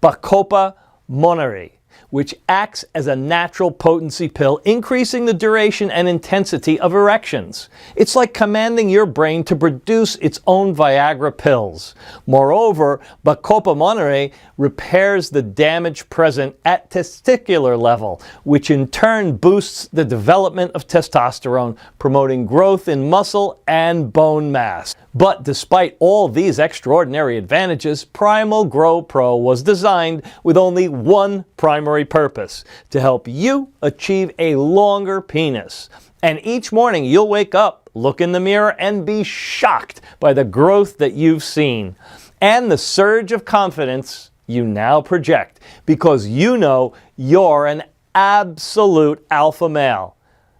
Bacopa monnieri, which acts as a natural potency pill, increasing the duration and intensity of erections. It's like commanding your brain to produce its own Viagra pills. Moreover, Bacopa monnieri repairs the damage present at testicular level, which in turn boosts the development of testosterone, promoting growth in muscle and bone mass. But despite all these extraordinary advantages, Primal Grow Pro was designed with only one primary purpose: to help you achieve a longer penis. And each morning you'll wake up, look in the mirror, and be shocked by the growth that you've seen and the surge of confidence you now project, because you know you're an absolute alpha male.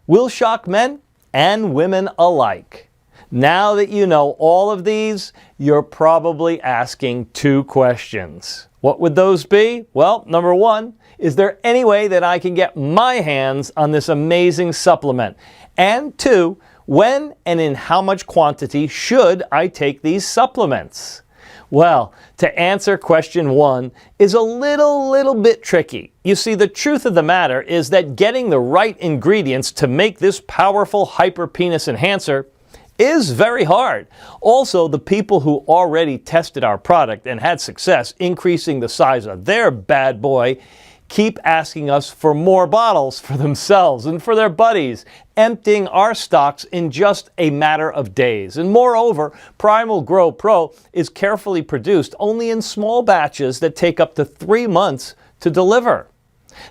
We'll shock men and women alike. Now that you know all of these, you're probably asking 2 questions. What would those be? Well, number 1, is there any way that I can get my hands on this amazing supplement? And 2, when and in how much quantity should I take these supplements? Well, to answer question 1 is a little bit tricky. You see, the truth of the matter is that getting the right ingredients to make this powerful hyperpenis enhancer is very hard. Also, the people who already tested our product and had success increasing the size of their bad boy keep asking us for more bottles for themselves and for their buddies, emptying our stocks in just a matter of days. And moreover, Primal Grow Pro is carefully produced only in small batches that take up to 3 months to deliver.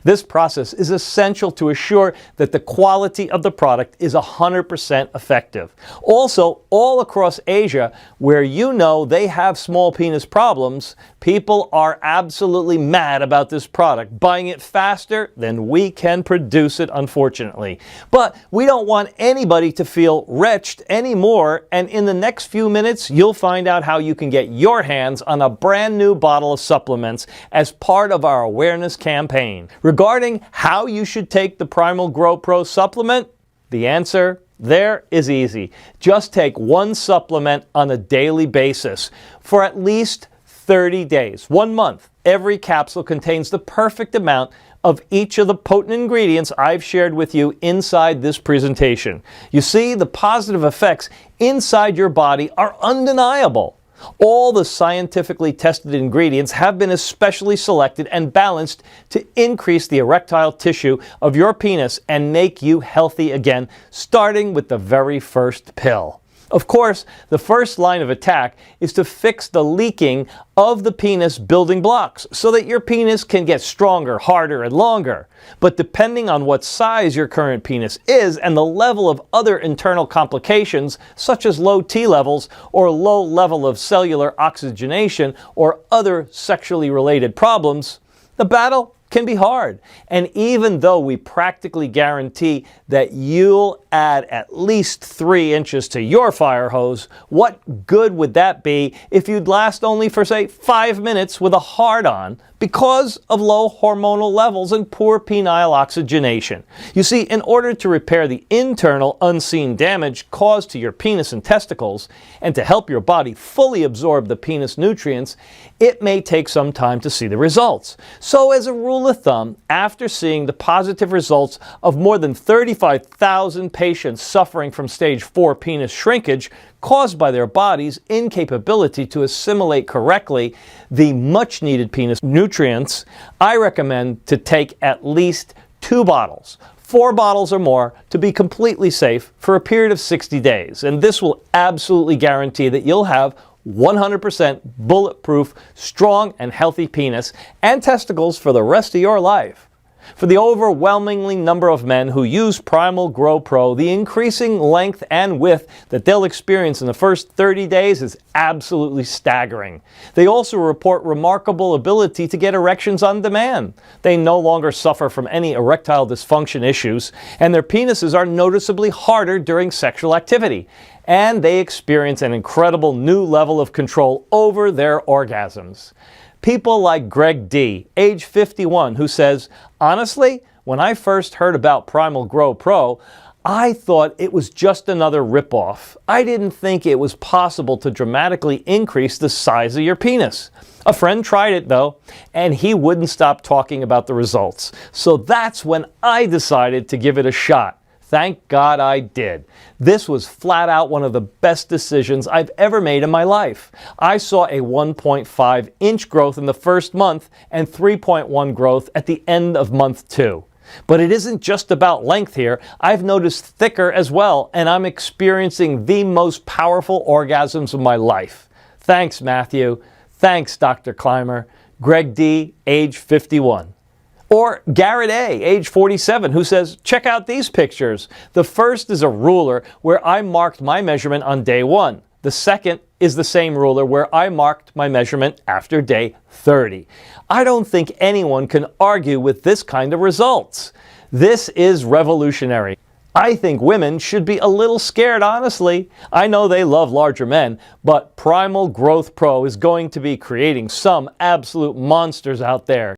This process is essential to assure that the quality of the product is 100% effective. Also, all across Asia, where you know they have small penis problems, people are absolutely mad about this product, buying it faster than we can produce it, unfortunately. But we don't want anybody to feel wretched anymore, and in the next few minutes, you'll find out how you can get your hands on a brand new bottle of supplements as part of our awareness campaign. Regarding how you should take the Primal Grow Pro supplement, the answer there is easy. Just take one supplement on a daily basis for at least 30 days, 1 month. Every capsule contains the perfect amount of each of the potent ingredients I've shared with you inside this presentation. You see, the positive effects inside your body are undeniable. All the scientifically tested ingredients have been especially selected and balanced to increase the erectile tissue of your penis and make you healthy again, starting with the very first pill. Of course, the first line of attack is to fix the leaking of the penis building blocks so that your penis can get stronger, harder, and longer. But depending on what size your current penis is and the level of other internal complications, such as low T levels or low level of cellular oxygenation or other sexually related problems, the battle can be hard. And even though we practically guarantee that you'll add at least 3 inches to your fire hose, what good would that be if you'd last only for, say, 5 minutes with a hard-on because of low hormonal levels and poor penile oxygenation? You see, in order to repair the internal unseen damage caused to your penis and testicles, and to help your body fully absorb the penis nutrients, it may take some time to see the results. So as a rule of thumb, after seeing the positive results of more than 35,000 patients suffering from stage 4 penis shrinkage caused by their body's incapability to assimilate correctly the much needed penis nutrients, I recommend to take at least 2 bottles. 4 bottles or more to be completely safe for a period of 60 days. And this will absolutely guarantee that you'll have 100% bulletproof, strong and healthy penis and testicles for the rest of your life. For the overwhelmingly number of men who use Primal Grow Pro, the increasing length and width that they'll experience in the first 30 days is absolutely staggering. They also report remarkable ability to get erections on demand. They no longer suffer from any erectile dysfunction issues, and their penises are noticeably harder during sexual activity. And they experience an incredible new level of control over their orgasms. People like Greg D., age 51, who says, "Honestly, when I first heard about Primal Grow Pro, I thought it was just another ripoff. I didn't think it was possible to dramatically increase the size of your penis." A friend tried it though, and he wouldn't stop talking about the results. So that's when I decided to give it a shot. Thank God I did. This was flat out one of the best decisions I've ever made in my life. I saw a 1.5 inch growth in the first month and 3.1 growth at the end of month 2. But it isn't just about length here. I've noticed thicker as well, and I'm experiencing the most powerful orgasms of my life. Thanks, Matthew. Thanks, Dr. Clymer. Greg D., age 51. Or Garrett A., age 47, who says, "Check out these pictures. The first is a ruler where I marked my measurement on day 1. The second is the same ruler where I marked my measurement after day 30. I don't think anyone can argue with this kind of results. This is revolutionary. I think women should be a little scared, honestly. I know they love larger men, but Primal Growth Pro is going to be creating some absolute monsters out there."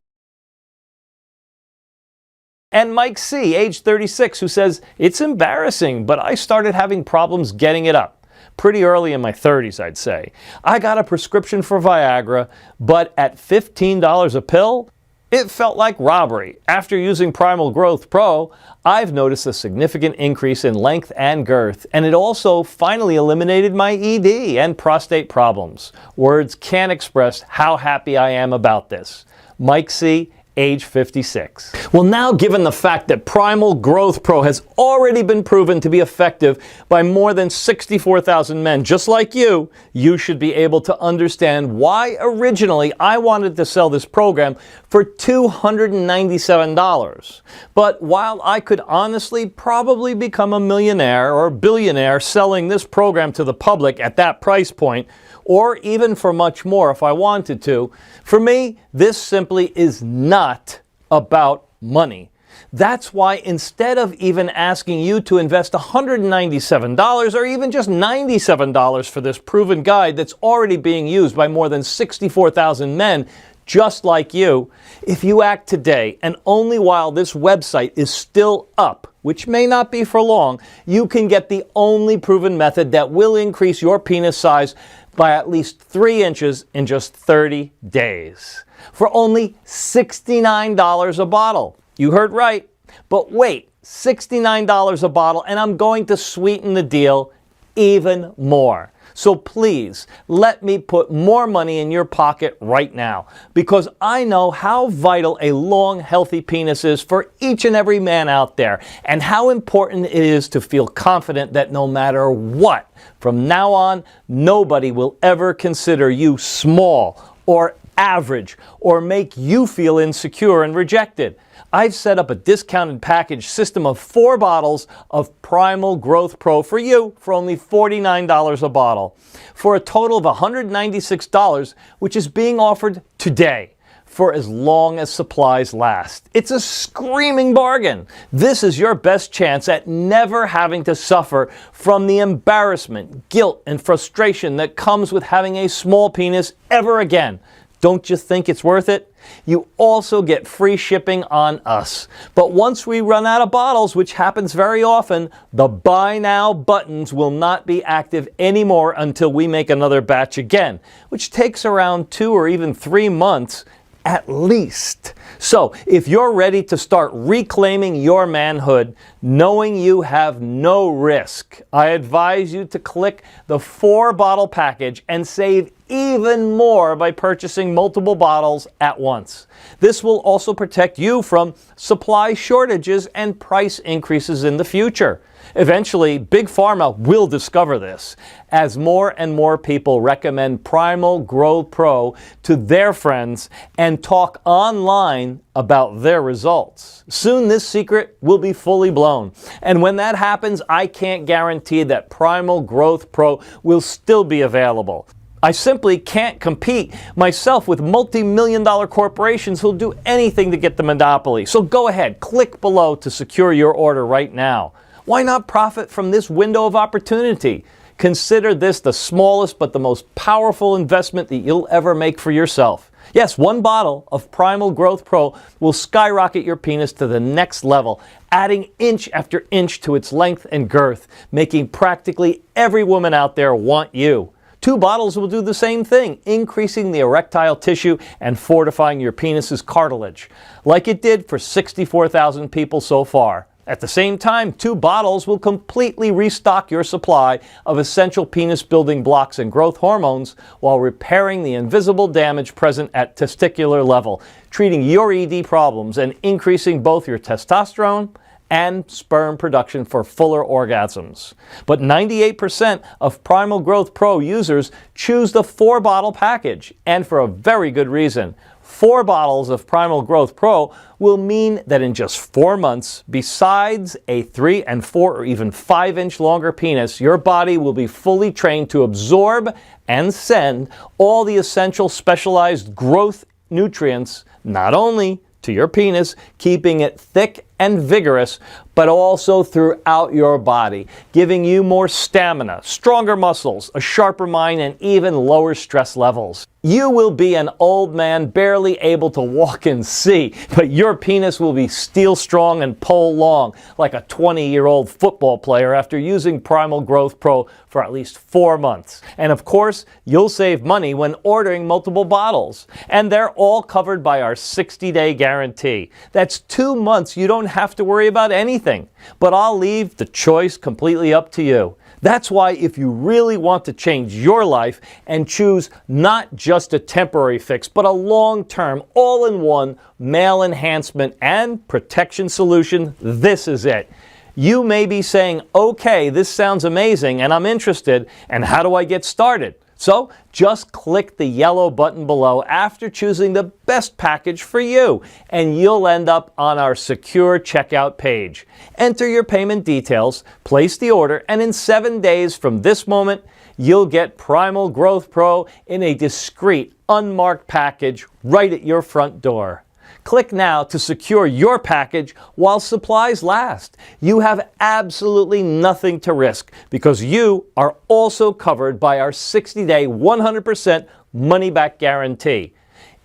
And Mike C., age 36, who says, "It's embarrassing, but I started having problems getting it up. Pretty early in my 30s, I'd say. I got a prescription for Viagra, but at $15 a pill, it felt like robbery. After using Primal Growth Pro, I've noticed a significant increase in length and girth, and it also finally eliminated my ED and prostate problems. Words can't express how happy I am about this." Mike C., age 56. Well, now, given the fact that Primal Growth Pro has already been proven to be effective by more than 64,000 men just like you, you should be able to understand why originally I wanted to sell this program for $297. But while I could honestly probably become a millionaire or billionaire selling this program to the public at that price point, or even for much more if I wanted to, for me, this simply is not about money. That's why instead of even asking you to invest $197 or even just $97 for this proven guide that's already being used by more than 64,000 men just like you, if you act today and only while this website is still up, which may not be for long, you can get the only proven method that will increase your penis size by at least 3 inches in just 30 days for only $69 a bottle. You heard right. But wait, $69 a bottle, and I'm going to sweeten the deal even more. So please, let me put more money in your pocket right now, because I know how vital a long, healthy penis is for each and every man out there, and how important it is to feel confident that no matter what, from now on, nobody will ever consider you small or average or make you feel insecure and rejected. I've set up a discounted package system of 4 bottles of Primal Growth Pro for you for only $49 a bottle, for a total of $196, which is being offered today for as long as supplies last. It's a screaming bargain. This is your best chance at never having to suffer from the embarrassment, guilt, and frustration that comes with having a small penis ever again. Don't you think it's worth it? You also get free shipping on us. But once we run out of bottles, which happens very often, the buy now buttons will not be active anymore until we make another batch again, which takes around 2 or even 3 months at least. So if you're ready to start reclaiming your manhood, knowing you have no risk, I advise you to click the 4-bottle package and save even more by purchasing multiple bottles at once. This will also protect you from supply shortages and price increases in the future. Eventually, Big Pharma will discover this, as more and more people recommend Primal Grow Pro to their friends and talk online about their results. Soon this secret will be fully blown, and when that happens, I can't guarantee that Primal Growth Pro will still be available. I simply can't compete myself with multi-million-dollar corporations who'll do anything to get the monopoly. So go ahead, click below to secure your order right now. Why not profit from this window of opportunity? Consider this the smallest but the most powerful investment that you'll ever make for yourself. Yes, 1 bottle of Primal Growth Pro will skyrocket your penis to the next level, adding inch after inch to its length and girth, making practically every woman out there want you. 2 bottles will do the same thing, increasing the erectile tissue and fortifying your penis's cartilage, like it did for 64,000 people so far. At the same time, 2 bottles will completely restock your supply of essential penis-building blocks and growth hormones while repairing the invisible damage present at testicular level, treating your ED problems and increasing both your testosterone and sperm production for fuller orgasms. But 98% of Primal Growth Pro users choose the 4-bottle package, and for a very good reason. 4 bottles of Primal Growth Pro will mean that in just 4 months, besides a 3 and 4 or even 5-inch longer penis, your body will be fully trained to absorb and send all the essential specialized growth nutrients, not only to your penis, keeping it thick and vigorous, but also throughout your body, giving you more stamina, stronger muscles, a sharper mind, and even lower stress levels. You will be an old man barely able to walk and see, but your penis will be steel strong and pole long, like a 20-year-old football player after using Primal Growth Pro for at least 4 months. And of course, you'll save money when ordering multiple bottles. And they're all covered by our 60-day guarantee. That's 2 months you don't have to worry about anything. But I'll leave the choice completely up to you. That's why if you really want to change your life and choose not just a temporary fix, but a long-term, all-in-one male enhancement and protection solution, this is it. You may be saying, okay, this sounds amazing and I'm interested, and how do I get started? So just click the yellow button below after choosing the best package for you, and you'll end up on our secure checkout page. Enter your payment details, place the order, and in 7 days from this moment, you'll get Primal Growth Pro in a discreet, unmarked package right at your front door. Click now to secure your package while supplies last. You have absolutely nothing to risk because you are also covered by our 60-day 100% money-back guarantee.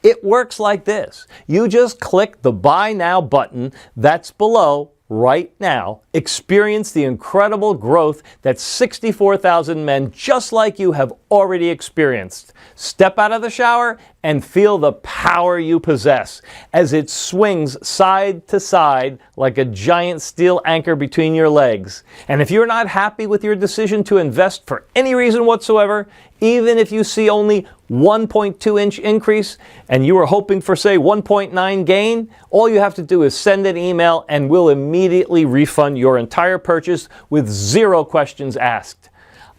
It works like this. You just click the Buy Now button that's below right now. Experience the incredible growth that 64,000 men just like you have already experienced. Step out of the shower and feel the power you possess as it swings side to side like a giant steel anchor between your legs. And if you're not happy with your decision to invest for any reason whatsoever, even if you see only 1.2-inch increase and you were hoping for, say, 1.9 gain, all you have to do is send an email and we'll immediately refund your entire purchase with 0 questions asked.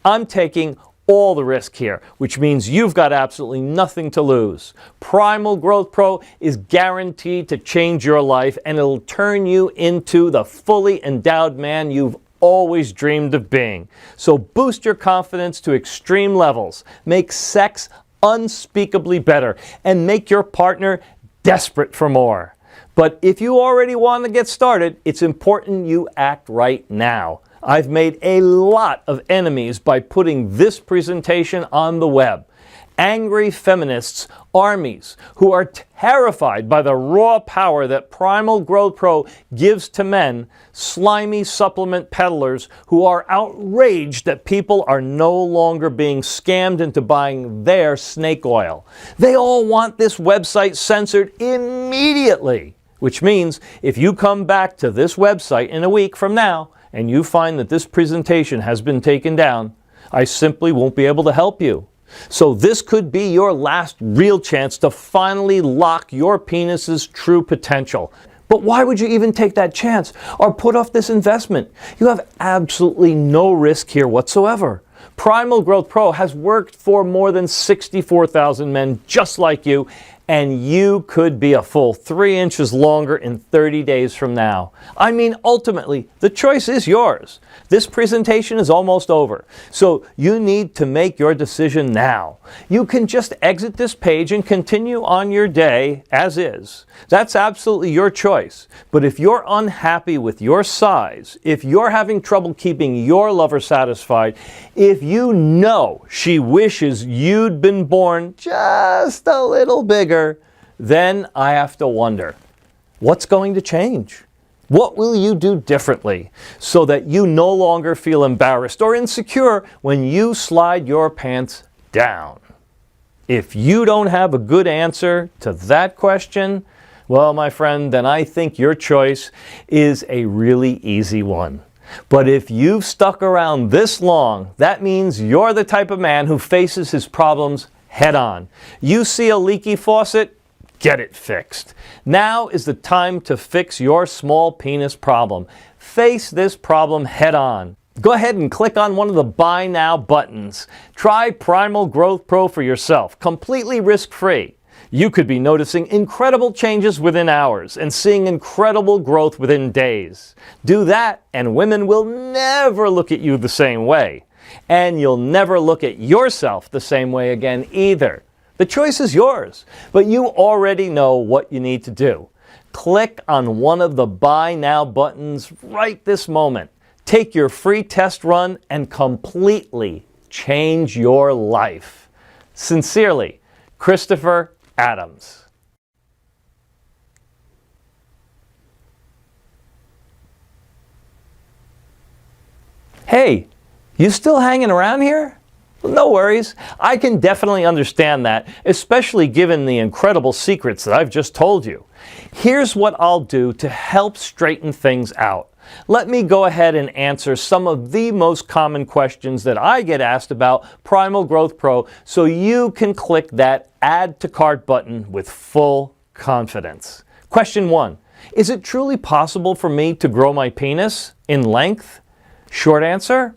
I'm taking all the risk here, which means you've got absolutely nothing to lose. Primal Growth Pro is guaranteed to change your life, and it'll turn you into the fully endowed man you've always dreamed of being. So boost your confidence to extreme levels, make sex unspeakably better, and make your partner desperate for more. But if you already want to get started, it's important you act right now. I've made a lot of enemies by putting this presentation on the web. Angry feminists, armies, who are terrified by the raw power that Primal Grow Pro gives to men, slimy supplement peddlers who are outraged that people are no longer being scammed into buying their snake oil. They all want this website censored immediately, which means if you come back to this website in a week from now, and you find that this presentation has been taken down, I simply won't be able to help you. So this could be your last real chance to finally lock your penis's true potential. But why would you even take that chance or put off this investment? You have absolutely no risk here whatsoever. Primal Growth Pro has worked for more than 64,000 men just like you, and you could be a full 3 inches longer in 30 days from now. I mean, ultimately, the choice is yours. This presentation is almost over, so you need to make your decision now. You can just exit this page and continue on your day as is. That's absolutely your choice. But if you're unhappy with your size, if you're having trouble keeping your lover satisfied, if you know she wishes you'd been born just a little bigger, then I have to wonder, what's going to change? What will you do differently so that you no longer feel embarrassed or insecure when you slide your pants down? If you don't have a good answer to that question, well, my friend, then I think your choice is a really easy one. But if you've stuck around this long, that means you're the type of man who faces his problems head on. You see a leaky faucet? Get it fixed. Now is the time to fix your small penis problem. Face this problem head on. Go ahead and click on one of the Buy Now buttons. Try Primal Growth Pro for yourself, completely risk-free. You could be noticing incredible changes within hours and seeing incredible growth within days. Do that and women will never look at you the same way. And you'll never look at yourself the same way again either. The choice is yours, but you already know what you need to do. Click on one of the Buy Now buttons right this moment. Take your free test run and completely change your life. Sincerely, Christopher Adams. Hey, you still hanging around here? No worries. I can definitely understand that, especially given the incredible secrets that I've just told you. Here's what I'll do to help straighten things out. Let me go ahead and answer some of the most common questions that I get asked about Primal Growth Pro so you can click that Add to Cart button with full confidence. Question 1. Is it truly possible for me to grow my penis in length? Short answer,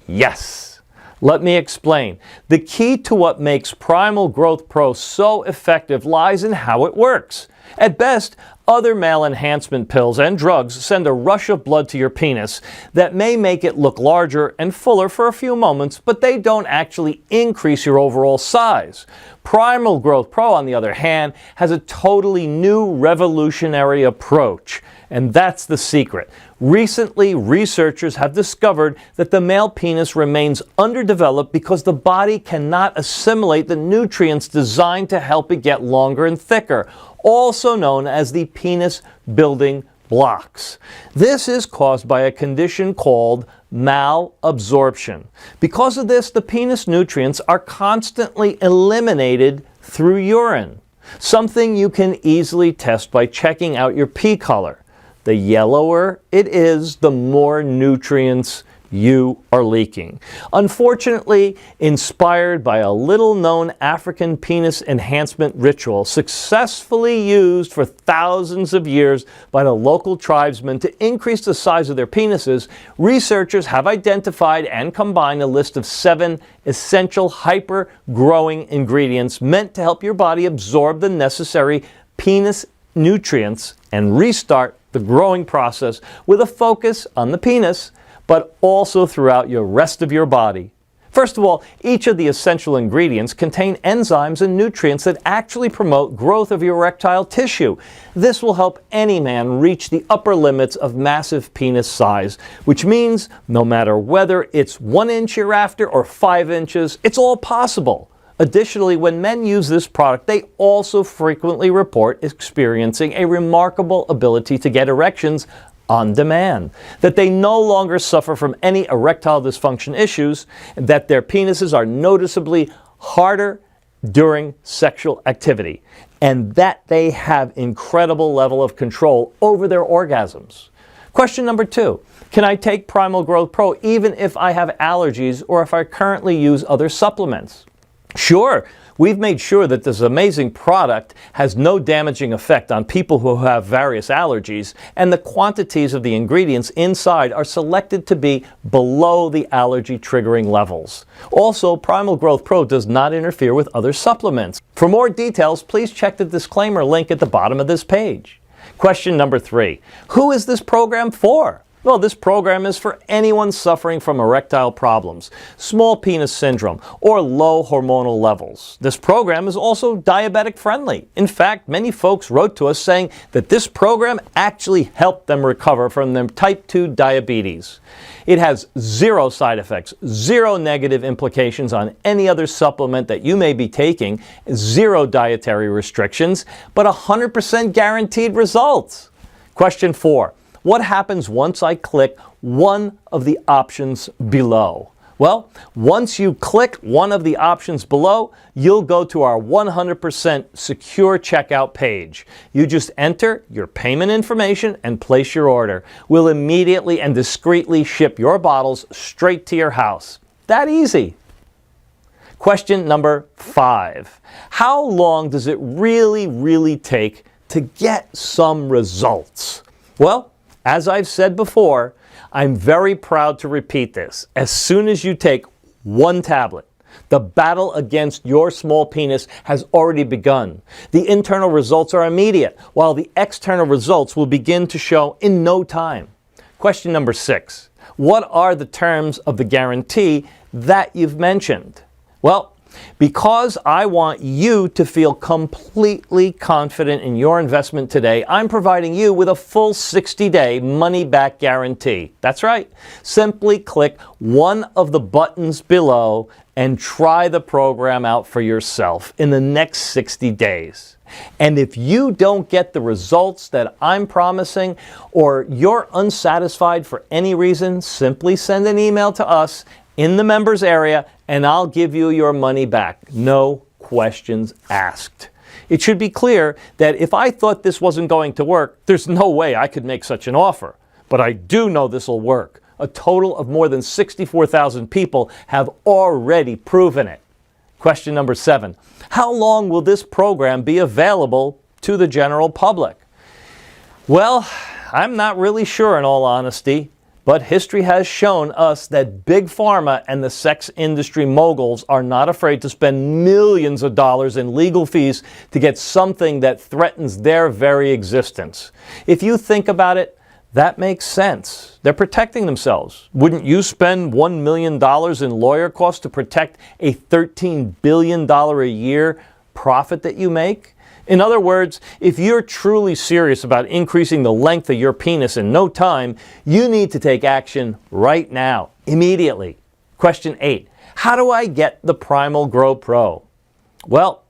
yes. Let me explain. The key to what makes Primal Growth Pro so effective lies in how it works. At best, other male enhancement pills and drugs send a rush of blood to your penis that may make it look larger and fuller for a few moments, but they don't actually increase your overall size. Primal Growth Pro, on the other hand, has a totally new revolutionary approach. And that's the secret. Recently, researchers have discovered that the male penis remains underdeveloped because the body cannot assimilate the nutrients designed to help it get longer and thicker, also known as the penis building blocks. This is caused by a condition called malabsorption. Because of this, the penis nutrients are constantly eliminated through urine, something you can easily test by checking out your pee color. The yellower it is, the more nutrients you are leaking. Unfortunately, inspired by a little-known African penis enhancement ritual successfully used for thousands of years by the local tribesmen to increase the size of their penises, researchers have identified and combined a list of 7 essential hyper-growing ingredients meant to help your body absorb the necessary penis nutrients and restart the growing process with a focus on the penis, but also throughout your rest of your body. First of all, each of the essential ingredients contain enzymes and nutrients that actually promote growth of your erectile tissue. This will help any man reach the upper limits of massive penis size, which means no matter whether it's 1 inch you're after or 5 inches, it's all possible. Additionally, when men use this product, they also frequently report experiencing a remarkable ability to get erections on demand, that they no longer suffer from any erectile dysfunction issues, and that their penises are noticeably harder during sexual activity, and that they have incredible level of control over their orgasms. Question number 2. Can I take Primal Growth Pro even if I have allergies or if I currently use other supplements? Sure, we've made sure that this amazing product has no damaging effect on people who have various allergies, and the quantities of the ingredients inside are selected to be below the allergy triggering levels. Also, Primal Growth Pro does not interfere with other supplements. For more details, please check the disclaimer link at the bottom of this page. Question number 3. Who is this program for? Well, this program is for anyone suffering from erectile problems, small penis syndrome, or low hormonal levels. This program is also diabetic friendly. In fact, many folks wrote to us saying that this program actually helped them recover from their type 2 diabetes. It has 0 side effects, 0 negative implications on any other supplement that you may be taking, 0 dietary restrictions, but 100% guaranteed results. Question 4. What happens once I click one of the options below? Well, once you click one of the options below, you'll go to our 100% secure checkout page. You just enter your payment information and place your order. We'll immediately and discreetly ship your bottles straight to your house. That easy. Question number 5. How long does it really take to get some results? Well, as I've said before, I'm very proud to repeat this. As soon as you take 1 tablet, the battle against your small penis has already begun. The internal results are immediate, while the external results will begin to show in no time. Question number 6. What are the terms of the guarantee that you've mentioned? Well, because I want you to feel completely confident in your investment today, I'm providing you with a full 60-day money-back guarantee. That's right. Simply click one of the buttons below and try the program out for yourself in the next 60 days. And if you don't get the results that I'm promising, or you're unsatisfied for any reason, simply send an email to us in the members area and I'll give you your money back. No questions asked. It should be clear that if I thought this wasn't going to work, there's no way I could make such an offer. but I do know this will work. A total of more than 64,000 people have already proven it. Question number 7. How long will this program be available to the general public? Well, I'm not really sure in all honesty, but history has shown us that Big Pharma and the sex industry moguls are not afraid to spend millions of dollars in legal fees to get something that threatens their very existence. If you think about it, that makes sense. They're protecting themselves. Wouldn't you spend $1 million in lawyer costs to protect a $13 billion a year profit that you make? In other words, if you're truly serious about increasing the length of your penis in no time, you need to take action right now, immediately. Question 8. How do I get the Primal Grow Pro? Well,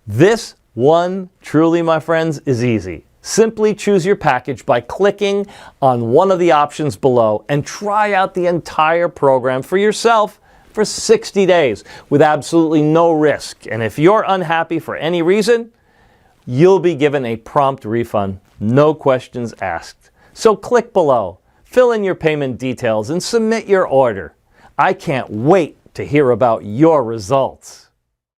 this one, truly, my friends, is easy. Simply choose your package by clicking on one of the options below and try out the entire program for yourself for 60 days with absolutely no risk. And if you're unhappy for any reason, you'll be given a prompt refund, no questions asked. So click below, fill in your payment details, and submit your order. I can't wait to hear about your results.